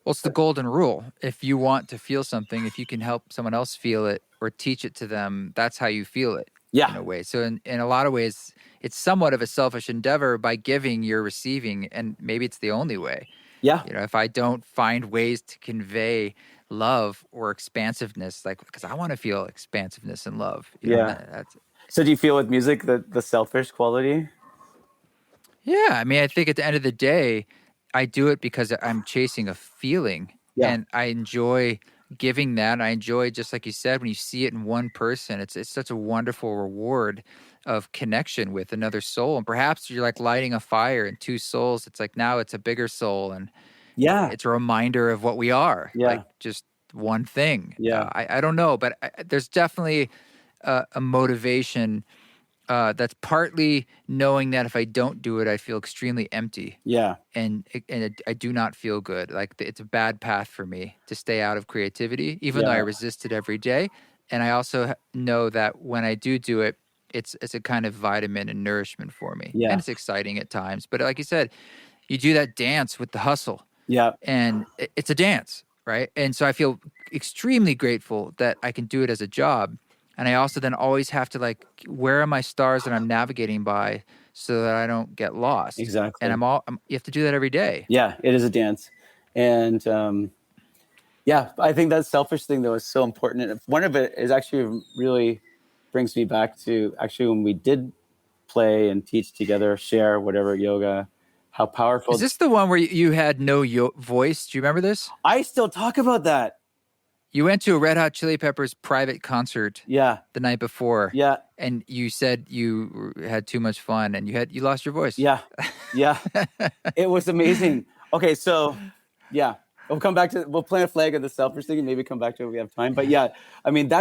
Well, it's the golden rule. If you want to feel something, if you can help someone else feel it or teach it to them, that's how you feel it. Yeah. In a way. So in a lot of ways, it's somewhat of a selfish endeavor. By giving, you're receiving, and maybe it's the only way. Yeah. If I don't find ways to convey love or expansiveness, like, because I want to feel expansiveness and love. So do you feel with music the selfish quality? Yeah. I mean, I think at the end of the day, I do it because I'm chasing a feeling, and I enjoy giving that. I enjoy, just like you said, when you see it in one person, it's such a wonderful reward of connection with another soul. And perhaps you're like lighting a fire in two souls. It's like now it's a bigger soul, and it's a reminder of what we are, like just one thing. I don't know, but there's definitely a motivation that's partly knowing that if I don't do it, I feel extremely empty. Yeah. And I do not feel good. Like it's a bad path for me to stay out of creativity, even though I resist it every day. And I also know that when I do it, it's a kind of vitamin and nourishment for me. Yeah. And it's exciting at times. But like you said, you do that dance with the hustle. Yeah. And it's a dance, right? And so I feel extremely grateful that I can do it as a job. And I also then always have to like, where are my stars that I'm navigating by so that I don't get lost? Exactly. And you have to do that every day. Yeah, it is a dance. And I think that selfish thing though is so important. And one of it is actually really brings me back to actually when we did play and teach together, share whatever yoga, how powerful. Is this the one where you had no voice? Do you remember this? I still talk about that. You went to a Red Hot Chili Peppers private concert the night before. Yeah. And you said you had too much fun and you lost your voice. Yeah. Yeah. It was amazing. Okay. So yeah, we'll plant a flag of the selfish thing and maybe come back to it if we have time. But yeah, I mean,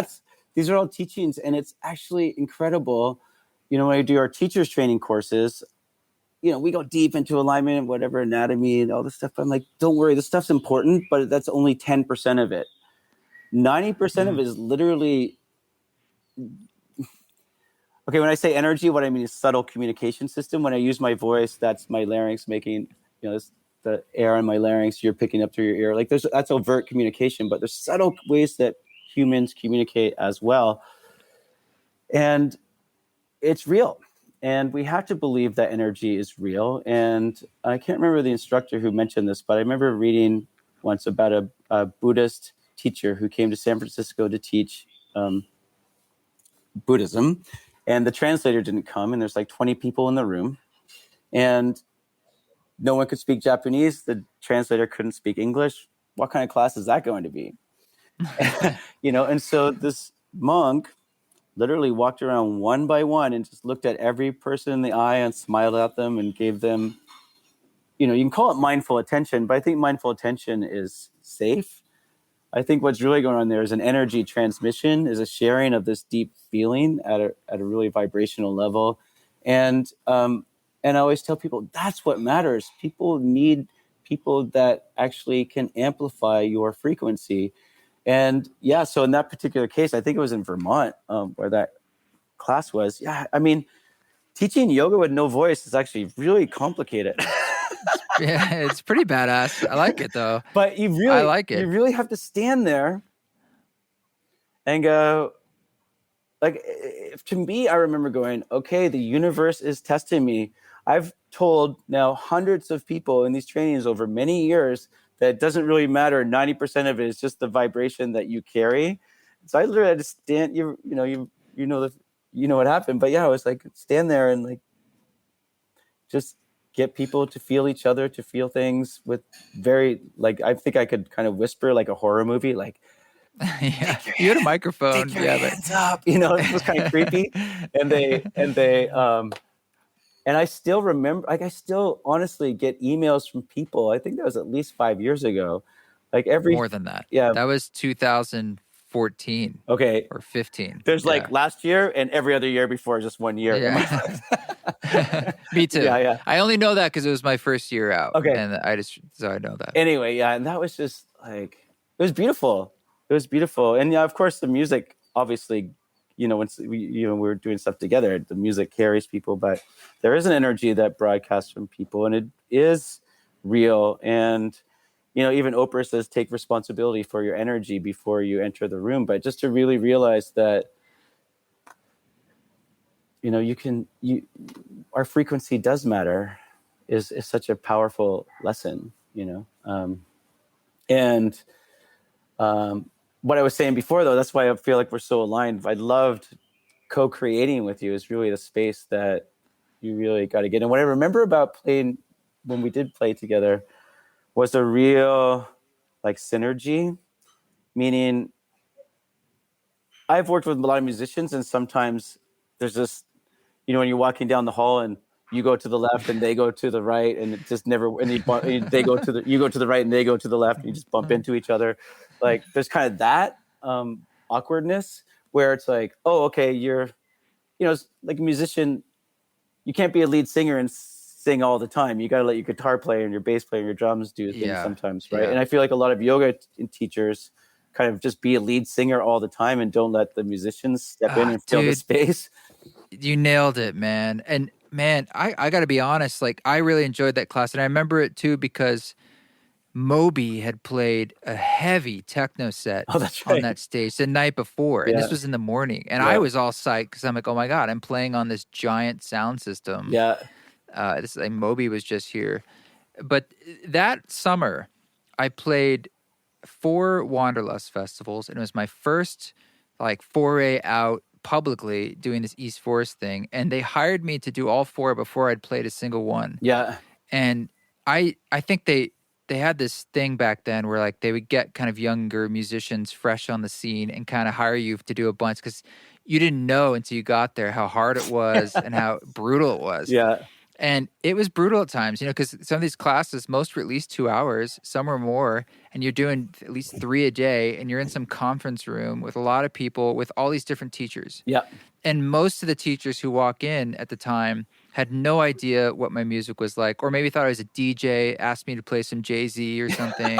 these are all teachings and it's actually incredible. You know, when I do our teachers training courses, you know, we go deep into alignment, whatever, anatomy and all this stuff. I'm like, don't worry, this stuff's important, but that's only 10% of it. 90% of it is literally, okay, when I say energy, what I mean is subtle communication system. When I use my voice, that's my larynx making, you know, the air in my larynx, you're picking up through your ear. Like that's overt communication, but there's subtle ways that humans communicate as well. And it's real. And we have to believe that energy is real. And I can't remember the instructor who mentioned this, but I remember reading once about a Buddhist teacher who came to San Francisco to teach Buddhism, and the translator didn't come, and there's like 20 people in the room, and no one could speak Japanese. The translator couldn't speak English. What kind of class is that going to be? You know, and so this monk literally walked around one by one and just looked at every person in the eye and smiled at them and gave them, you know, you can call it mindful attention, but I think mindful attention is safe. I think what's really going on there is an energy transmission, is a sharing of this deep feeling at a really vibrational level. And I always tell people that's what matters. People need people that actually can amplify your frequency. And yeah, so in that particular case, I think it was in Vermont where that class was. Yeah, I mean, teaching yoga with no voice is actually really complicated. Yeah, it's pretty badass. I like it though. But I like it. You really have to stand there and go, like, to me, I remember going, okay, the universe is testing me. I've told now hundreds of people in these trainings over many years that it doesn't really matter. 90% of it is just the vibration that you carry. So I literally had to stand, you know what happened. But yeah, I was like, stand there and like, just get people to feel each other, to feel things with very, like, I think I could kind of whisper like a horror movie, like, yeah, you had a microphone. Take your hands up. You know, it was kind of creepy. And I still remember, like, I still honestly get emails from people. I think that was at least 5 years ago. Like more than that. Yeah. That was 2014. Okay. Or 15. There's like last year and every other year before, just 1 year. Yeah. Me too. Yeah. I only know that because it was my first year out. Okay. And so I know that. Anyway, yeah. And that was just like, it was beautiful. It was beautiful. And yeah, of course, the music, obviously, you know, once we're doing stuff together, the music carries people, but there is an energy that broadcasts from people, and it is real. And, you know, even Oprah says, take responsibility for your energy before you enter the room. But just to really realize that, you know, our frequency does matter is such a powerful lesson, you know? What I was saying before, though, that's why I feel like we're so aligned. I loved co-creating with you is really the space that you really got to get. And what I remember about playing when we did play together was a real like synergy, meaning I've worked with a lot of musicians, and sometimes there's this, you know, when you're walking down the hall and you go to the left and they go to the right, and it just never, and you go to the right and they go to the left, and you just bump into each other. Like there's kind of that awkwardness where it's like, oh, okay, you're like a musician, you can't be a lead singer and sing all the time. You got to let your guitar player and your bass player and your drums do things sometimes, right? Yeah. And I feel like a lot of yoga teachers kind of just be a lead singer all the time and don't let the musicians step in and fill the space. You nailed it, man. And man, I got to be honest, like I really enjoyed that class. And I remember it too because Moby had played a heavy techno set on that stage the night before. And this was in the morning. And I was all psyched because I'm like, oh my God, I'm playing on this giant sound system. Yeah. This like Moby was just here. But that summer, I played 4 Wanderlust festivals. And it was my first like foray out publicly doing this East Forest thing. And they hired me to do all 4 before I'd played a single one. Yeah. And I think they had this thing back then where like they would get kind of younger musicians fresh on the scene and kind of hire you to do a bunch because you didn't know until you got there how hard it was and how brutal it was. Yeah. And it was brutal at times, because some of these classes, most were at least 2 hours, some were more, and you're doing at least 3 a day, and you're in some conference room with a lot of people with all these different teachers. Yeah. And most of the teachers who walk in at the time had no idea what my music was like, or maybe thought I was a DJ, asked me to play some Jay-Z or something,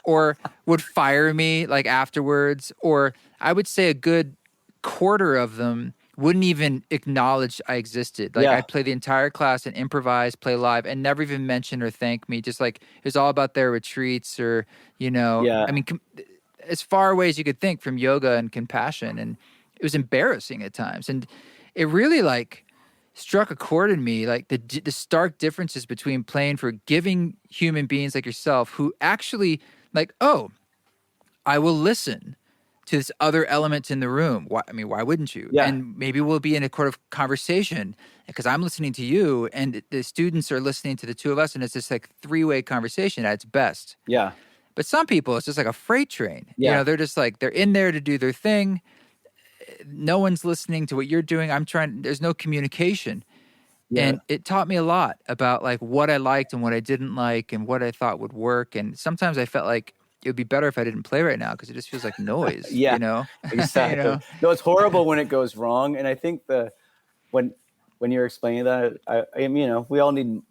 or would fire me like afterwards, or I would say a good quarter of them wouldn't even acknowledge I existed. Like I'd play the entire class and improvise, play live, and never even mention or thank me. Just like it was all about their retreats or, I mean, as far away as you could think from yoga and compassion. And it was embarrassing at times. And it really like struck a chord in me, like the stark differences between playing for giving human beings like yourself who actually like, oh, I will listen to this other element in the room. Why wouldn't you? Yeah. And maybe we'll be in a sort of conversation because I'm listening to you and the students are listening to the two of us, and it's this like 3-way conversation at its best. Yeah. But some people, it's just like a freight train. Yeah. They're just like, they're in there to do their thing. No one's listening to what you're doing. There's no communication. Yeah. And it taught me a lot about like what I liked and what I didn't like and what I thought would work. And sometimes I felt like it would be better if I didn't play right now because it just feels like noise. Exactly. No, it's horrible when it goes wrong. And I think when you're explaining that, we all need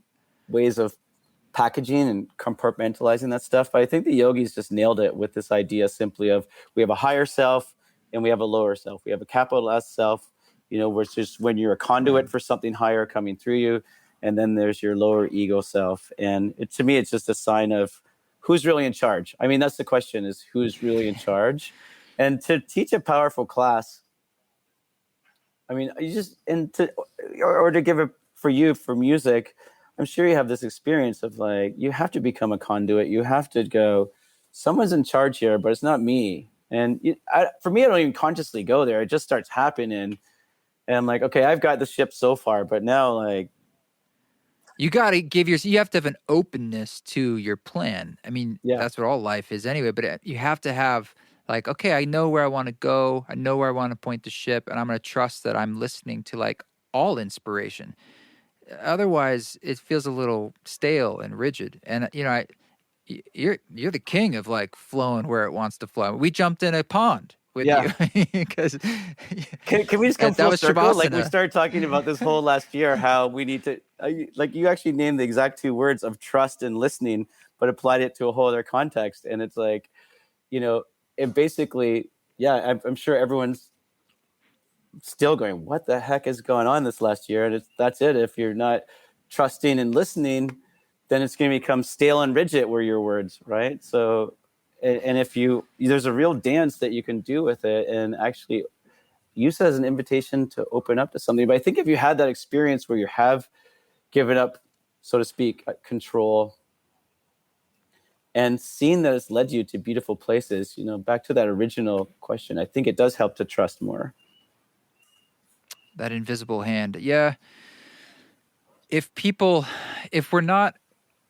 ways of packaging and compartmentalizing that stuff. But I think the yogis just nailed it with this idea simply of we have a higher self and we have a lower self. We have a capital S self, which is when you're a conduit for something higher coming through you. And then there's your lower ego self. And to me, it's just a sign of who's really in charge. I mean, that's the question, is who's really in charge. And to teach a powerful class, I mean, or to give it for you for music, I'm sure you have this experience of like, you have to become a conduit. You have to go, someone's in charge here, but it's not me. And for me, I don't even consciously go there. It just starts happening. And I'm like, okay, I've got the ship so far, but now like, you got to you have to have an openness to your plan. I mean, that's what all life is anyway, but you have to have like, okay, I know where I want to go. I know where I want to point the ship, and I'm going to trust that I'm listening to like all inspiration. Otherwise, it feels a little stale and rigid. And, you're the king of like flowing where it wants to flow. We jumped in a pond with you because can we just come full circle? Shavasana. Like we started talking about this whole last year, how we need to like you actually named the exact 2 words of trust and listening, but applied it to a whole other context. And it's like, it basically, I'm sure everyone's still going, what the heck is going on this last year? And that's it. If you're not trusting and listening, then it's going to become stale and rigid were your words, right? So, and if there's a real dance that you can do with it and actually use it as an invitation to open up to something. But I think if you had that experience where you have given up, so to speak, control and seen that it's led you to beautiful places, back to that original question, I think it does help to trust more. That invisible hand. Yeah. If we're not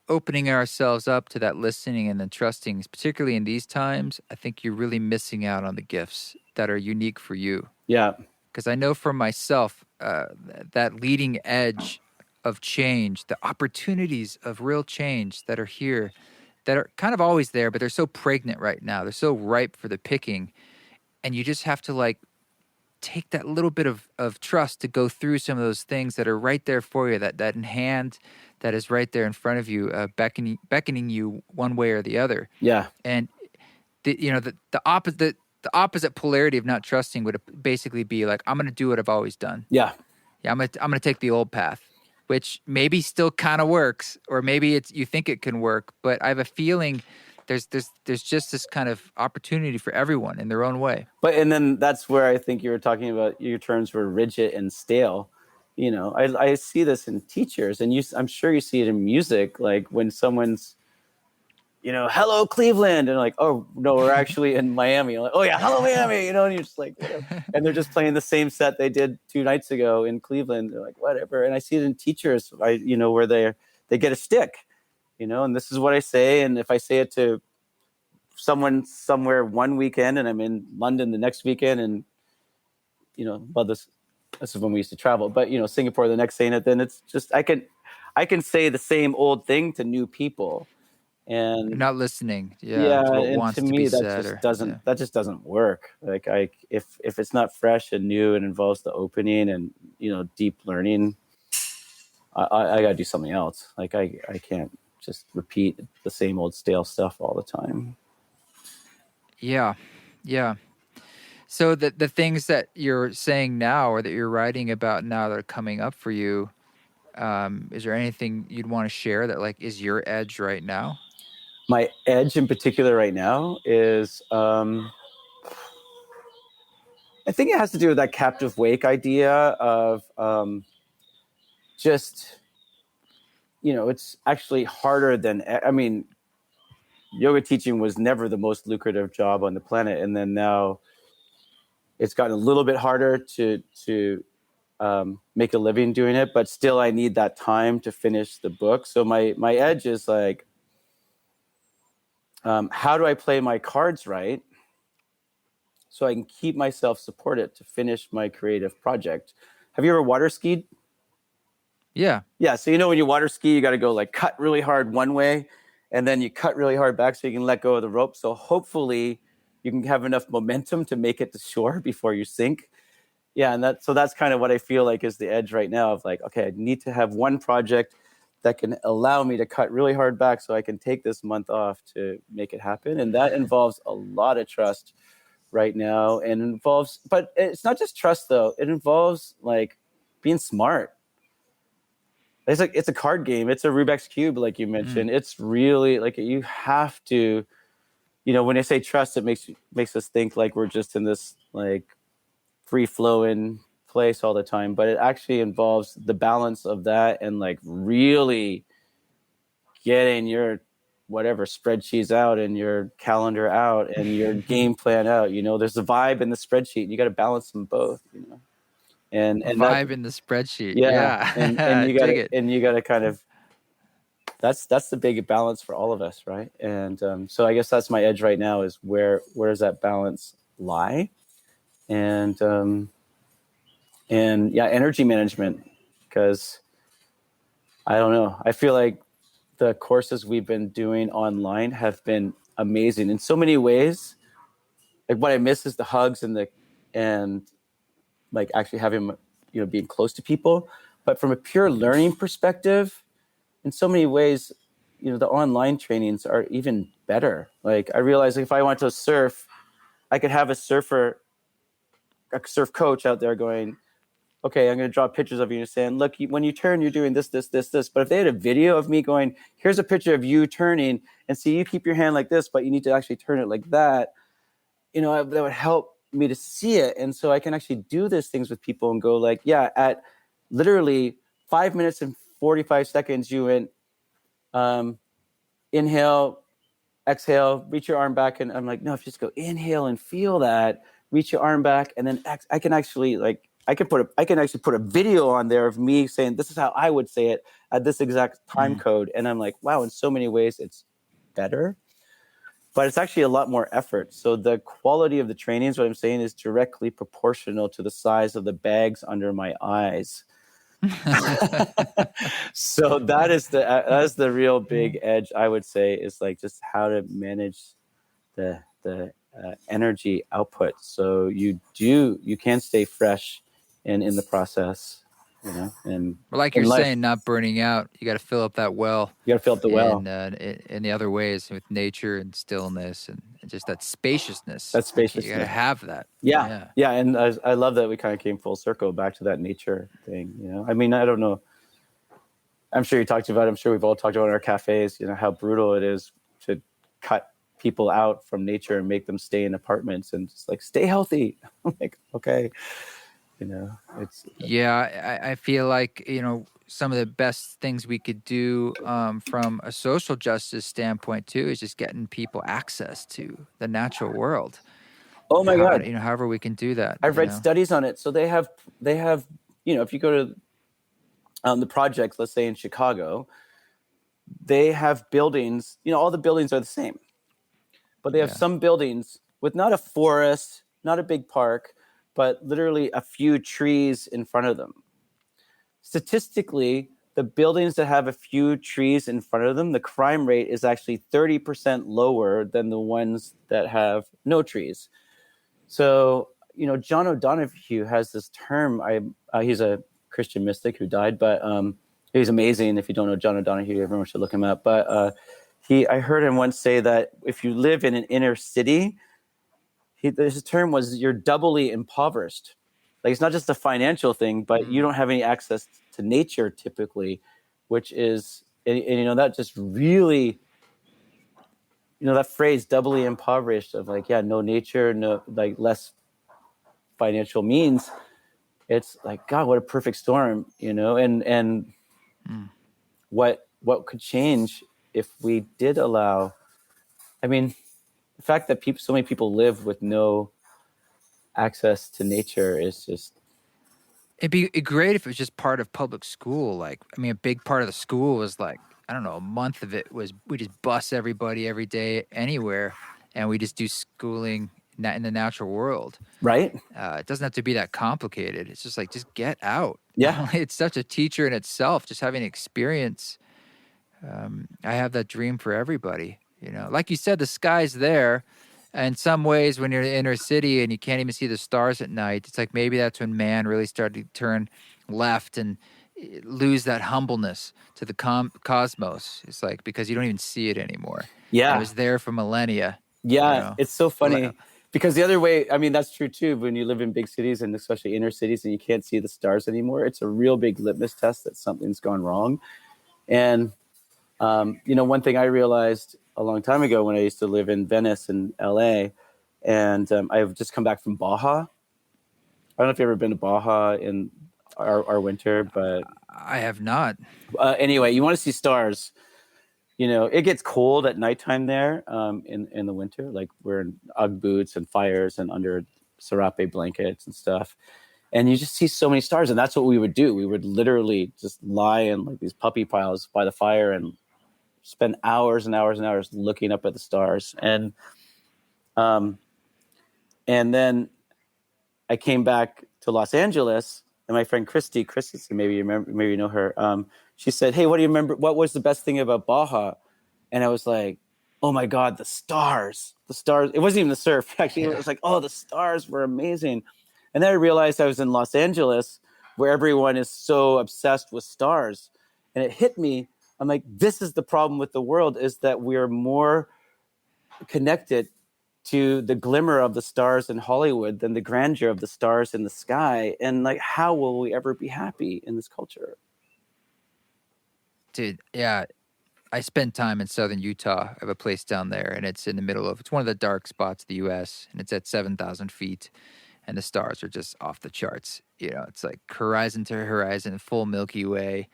opening ourselves up to that listening and then trusting, particularly in these times, I think you're really missing out on the gifts that are unique for you. Yeah. Because I know for myself, that leading edge of change, the opportunities of real change that are here, that are kind of always there, but they're so pregnant right now. They're so ripe for the picking. And you just have to like take that little bit of trust to go through some of those things that are right there for you, that in hand that is right there in front of you, beckoning you one way or the other. Yeah. And the opposite polarity of not trusting would basically be like, I'm going to do what I've always done. Yeah. Yeah, I'm gonna take the old path, which maybe still kind of works, or maybe you think it can work, but I have a feeling there's just this kind of opportunity for everyone in their own way. And then that's where I think you were talking about your terms were rigid and stale. I see this in teachers, and I'm sure you see it in music, like when someone's, hello Cleveland, and like, oh no, we're actually in Miami. I'm like, oh yeah, hello Miami, and you're just like, whatever. And they're just playing the same set they did 2 nights ago in Cleveland. They're like, whatever. And I see it in teachers, where they get a stick, and this is what I say, and if I say it to someone somewhere one weekend, and I'm in London the next weekend, and this is when we used to travel, but Singapore the next saying it, then it's just I can say the same old thing to new people. And you're not listening. Yeah, to what and wants to to me be that said, just doesn't work. Like if it's not fresh and new and involves the opening and deep learning, I gotta do something else. Like I can't just repeat the same old stale stuff all the time. Yeah. So the things that you're saying now, or that you're writing about now, that are coming up for you, is there anything you'd want to share that like is your edge right now? My edge in particular right now is, I think it has to do with that captive wake idea of just, it's actually harder than, yoga teaching was never the most lucrative job on the planet. And then now it's gotten a little bit harder to make a living doing it, but still I need that time to finish the book. So my edge is like, how do I play my cards right so I can keep myself supported to finish my creative project? Have you ever water skied? Yeah. Yeah. So when you water ski, you got to go like cut really hard one way, and then you cut really hard back so you can let go of the rope. So hopefully you can have enough momentum to make it to shore before you sink. Yeah. And that's kind of what I feel like is the edge right now of like, okay, I need to have one project that can allow me to cut really hard back so I can take this month off to make it happen. And that involves a lot of trust right now, and but it's not just trust though. It involves like being smart. It's a card game. It's a Rubik's Cube, like you mentioned. It's really like you have to, when I say trust, it makes us think like we're just in this like free flowing place all the time, but it actually involves the balance of that and like really getting your whatever spreadsheets out and your calendar out and your game plan out. There's the vibe in the spreadsheet, and you got to balance them both. And vibe in the spreadsheet. Yeah. And you got to kind of that's the big balance for all of us, right? And so I guess that's my edge right now is where does that balance lie? And yeah, energy management, because I don't know. I feel like the courses we've been doing online have been amazing in so many ways. Like what I miss is the hugs and like actually having, being close to people. But from a pure learning perspective, in so many ways, the online trainings are even better. Like I realized if I want to surf, I could have a surf coach out there going, okay, I'm going to draw pictures of you and saying, look, when you turn, you're doing this, this, this, this. But if they had a video of me going, here's a picture of you turning, and see, you keep your hand like this, but you need to actually turn it like that, that would help me to see it. And so I can actually do these things with people and go like, yeah, at literally 5 minutes and 45 seconds, you went inhale, exhale, reach your arm back. And I'm like, no, if you just go inhale and feel that, reach your arm back, and then I can actually like, I can actually put a video on there of me saying, this is how I would say it at this exact time code. And I'm like, wow, in so many ways it's better, but it's actually a lot more effort. So the quality of the trainings, what I'm saying, is directly proportional to the size of the bags under my eyes. So that is the real big edge, I would say, is like just how to manage the energy output. So you can stay fresh and in the process, and Well, like in you're life, saying, not burning out. You got to fill up that well you got to fill up the well. in the other ways with nature and stillness and just that spaciousness. That You got to spaciousness. have that. Yeah. And I love that we kind of came full circle back to that nature thing. I mean, I don't know. I'm sure you talked about it. I'm sure we've all talked about in our cafes, how brutal it is to cut people out from nature and make them stay in apartments and just like stay healthy. I'm like, okay, it's I feel like some of the best things we could do from a social justice standpoint too is just getting people access to the natural world. oh my God. However we can do that. I've read studies on it. So they have if you go to the projects, let's say in Chicago, they have buildings, all the buildings are the same, but they have some buildings with not a forest, not a big park, but literally a few trees in front of them. Statistically, the buildings that have a few trees in front of them, the crime rate is actually 30% lower than the ones that have no trees. So, John O'Donohue has this term. He's a Christian mystic who died, but he's amazing. If you don't know John O'Donohue, everyone should look him up. But I heard him once say that if you live in an inner city, his term was you're doubly impoverished. Like, it's not just a financial thing, but you don't have any access to nature typically, which is, and that just really, that phrase doubly impoverished of like, no nature, no, like less financial means. It's like, God, what a perfect storm, and what could change if we did allow, I mean, the fact that so many people live with no access to nature is just. It'd be great if it was just part of public school. Like, a big part of the school was like, I don't know, a month of it was we just bus everybody every day anywhere, and we just do schooling in the natural world. Right. It doesn't have to be that complicated. It's just like, just get out. Yeah. It's such a teacher in itself, just having experience. I have that dream for everybody. Like you said, the sky's there. In some ways, when you're in the inner city and you can't even see the stars at night, it's like maybe that's when man really started to turn left and lose that humbleness to the cosmos. It's like, because you don't even see it anymore. Yeah. And it was there for millennia. Yeah, it's so funny. Because the other way, that's true too. When you live in big cities and especially inner cities and you can't see the stars anymore, it's a real big litmus test that something's gone wrong. And, one thing I realized a long time ago when I used to live in Venice and LA, and I've just come back from Baja. I don't know if you've ever been to Baja in our winter, but I have not. Anyway, you want to see stars. It gets cold at nighttime there in the winter. Like, we're in Ugg boots and fires and under serape blankets and stuff. And you just see so many stars. And that's what we would do. We would literally just lie in like these puppy piles by the fire and spend hours and hours and hours looking up at the stars. And then I came back to Los Angeles, and my friend Christy, maybe you know her. She said, "Hey, what do you remember? What was the best thing about Baja?" And I was like, "Oh my God, the stars! The stars!" It wasn't even the surf. Actually, It was like, "Oh, the stars were amazing." And then I realized I was in Los Angeles, where everyone is so obsessed with stars, and it hit me. I'm like, this is the problem with the world, is that we're more connected to the glimmer of the stars in Hollywood than the grandeur of the stars in the sky. And like, how will we ever be happy in this culture? Dude, yeah. I spent time in southern Utah. I have a place down there, and it's in the middle of, it's one of the dark spots of the U.S., and it's at 7,000 feet, and the stars are just off the charts. It's like horizon to horizon, full Milky Way.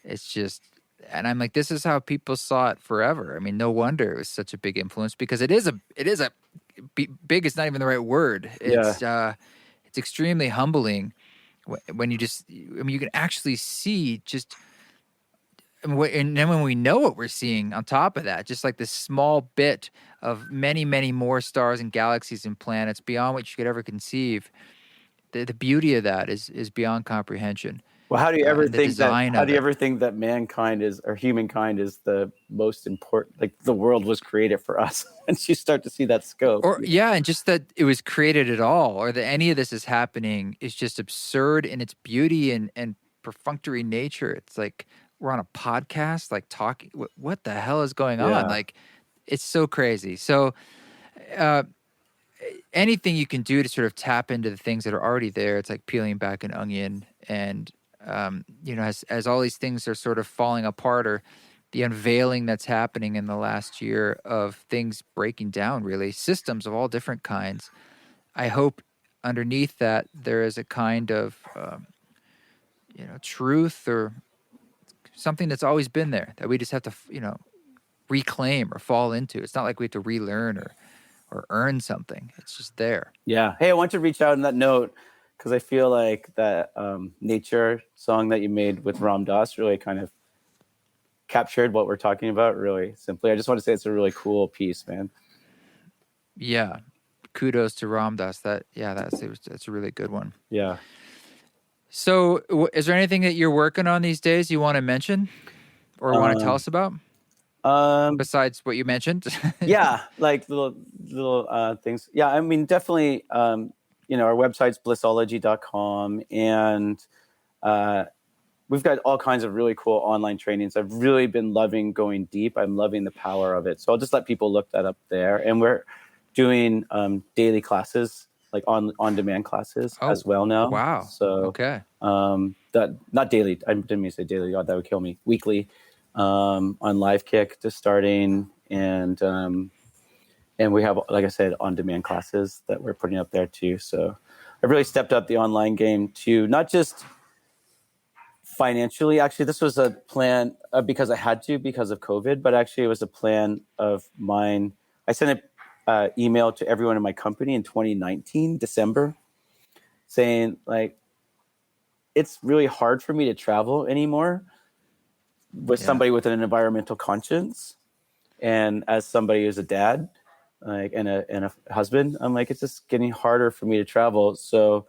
It's just, and I'm like, this is how people saw it forever. No wonder it was such a big influence, because it is a big is not even the right word. It's it's extremely humbling when you just, you can actually see just, and then when we know what we're seeing on top of that, just like this small bit of many, many more stars and galaxies and planets beyond what you could ever conceive, the beauty of that is beyond comprehension. Well, how do you ever and the think that? design How of do you it. ever think that mankind is, or humankind is, the most important? Like the world was created for us, and you start to see that scope. Or yeah, and just that it was created at all, or that any of this is happening is just absurd in its beauty and perfunctory nature. It's like we're on a podcast, like talking. What the hell is going on? Yeah. Like, it's so crazy. So, uh, anything you can do to sort of tap into the things that are already there, it's like peeling back an onion. And as all these things are sort of falling apart, or the unveiling that's happening in the last year of things breaking down, really, systems of all different kinds. I hope underneath that there is a kind of, truth or something that's always been there that we just have to, reclaim or fall into. It's not like we have to relearn or earn something. It's just there. Yeah. Hey, I want to reach out on that note because I feel like that nature song that you made with Ram Dass really kind of captured what we're talking about really simply. I just want to say it's a really cool piece, man. Yeah. Kudos to Ram Dass. That's a really good one. Yeah. So is there anything that you're working on these days you want to mention or want to tell us about? Besides what you mentioned? Yeah, like little things. Yeah, I mean, definitely, our website's Blissologist.com, and we've got all kinds of really cool online trainings. I've really been loving going deep. I'm loving the power of it. So I'll just let people look that up there. And we're doing daily classes, like on-demand classes as well now. Wow. So okay. That not daily. I didn't mean to say daily. God, that would kill me. Weekly. On Live Kick just starting, and we have, like I said, on-demand classes that we're putting up there too. So I've really stepped up the online game to not just financially. Actually, this was a plan because I had to because of COVID, but actually it was a plan of mine. I sent an email to everyone in my company in 2019, December, saying like, it's really hard for me to travel anymore with somebody with an environmental conscience, and as somebody who's a dad, like and a husband, I'm like, it's just getting harder for me to travel. So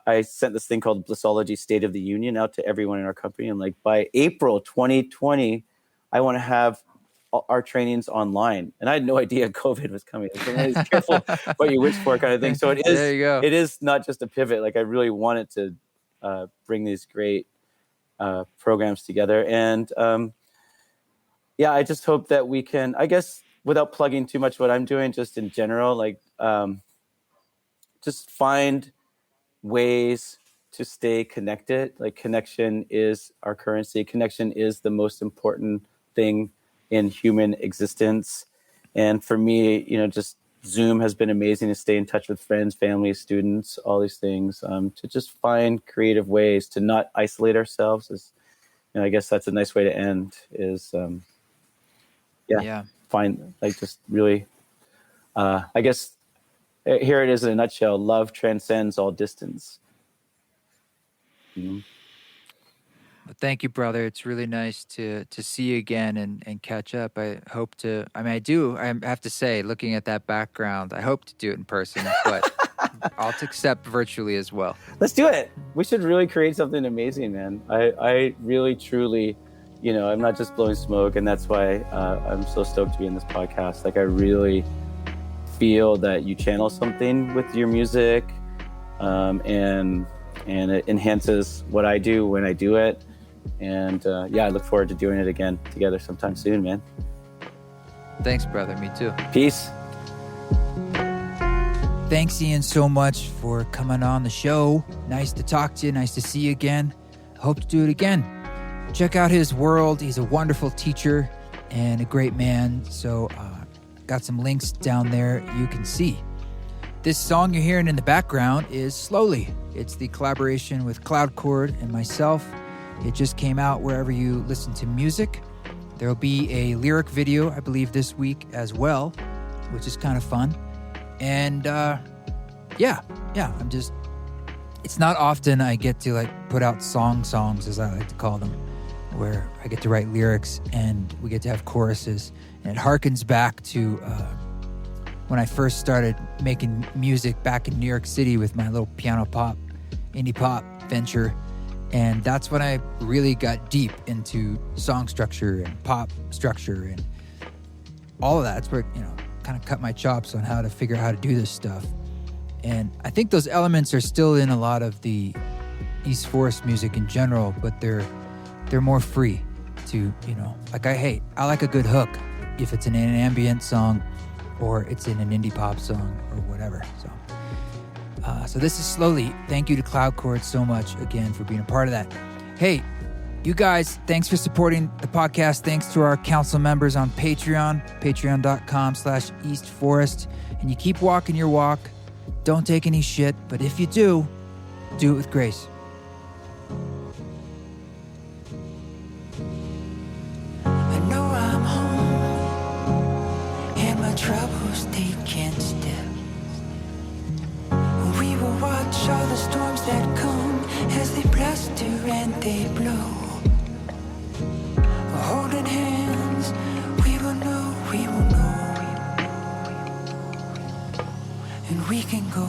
I sent this thing called Blissologist State of the Union out to everyone in our company, and like by April 2020, I want to have our trainings online. And I had no idea COVID was coming. So it's careful what you wish for, kind of thing. So it is. There you go. It is not just a pivot. Like I really wanted to bring these great programs together, and I just hope that we can, I guess, without plugging too much what I'm doing, just in general, like just find ways to stay connected. Like connection is our currency. Connection is the most important thing in human existence. And for me, just Zoom has been amazing to stay in touch with friends, family, students, all these things, to just find creative ways to not isolate ourselves. I guess that's a nice way to end is, find like just really, I guess here it is in a nutshell, love transcends all distance. Mm-hmm. Thank you, brother. It's really nice to see you again and catch up. I hope to, I have to say, looking at that background, I hope to do it in person, but I'll accept virtually as well. Let's do it. We should really create something amazing, man. I really, truly, I'm not just blowing smoke, and that's why I'm so stoked to be in this podcast. Like I really feel that you channel something with your music, and it enhances what I do when I do it. And I look forward to doing it again together sometime soon, man. Thanks, brother. Me too. Peace. Thanks, Ian, so much for coming on the show. Nice to talk to you. Nice to see you again. Hope to do it again. Check out his world. He's a wonderful teacher and a great man. So got some links down there you can see. This song you're hearing in the background is Slowly. It's the collaboration with Cloudchord and myself. It just came out wherever you listen to music. There'll be a lyric video, I believe, this week as well, which is kind of fun. And it's not often I get to like put out songs, as I like to call them, where I get to write lyrics and we get to have choruses. And it harkens back to when I first started making music back in New York City with my little piano pop, indie pop venture. And that's when I really got deep into song structure and pop structure and all of that. It's where, kind of cut my chops on how to figure out how to do this stuff. And I think those elements are still in a lot of the East Forest music in general, but they're more free to, like I like a good hook if it's in an ambient song or it's in an indie pop song or whatever. So this is Slowly. Thank you to Cloud Chord so much again for being a part of that. Hey, you guys, thanks for supporting the podcast. Thanks to our council members on Patreon, patreon.com/eastforest. And you keep walking your walk. Don't take any shit, but if you do it with grace. I know I'm home, and my troubles they can't step. We will watch all the storms that come as they bluster and they blow. Holding hands, we will know, and we can go.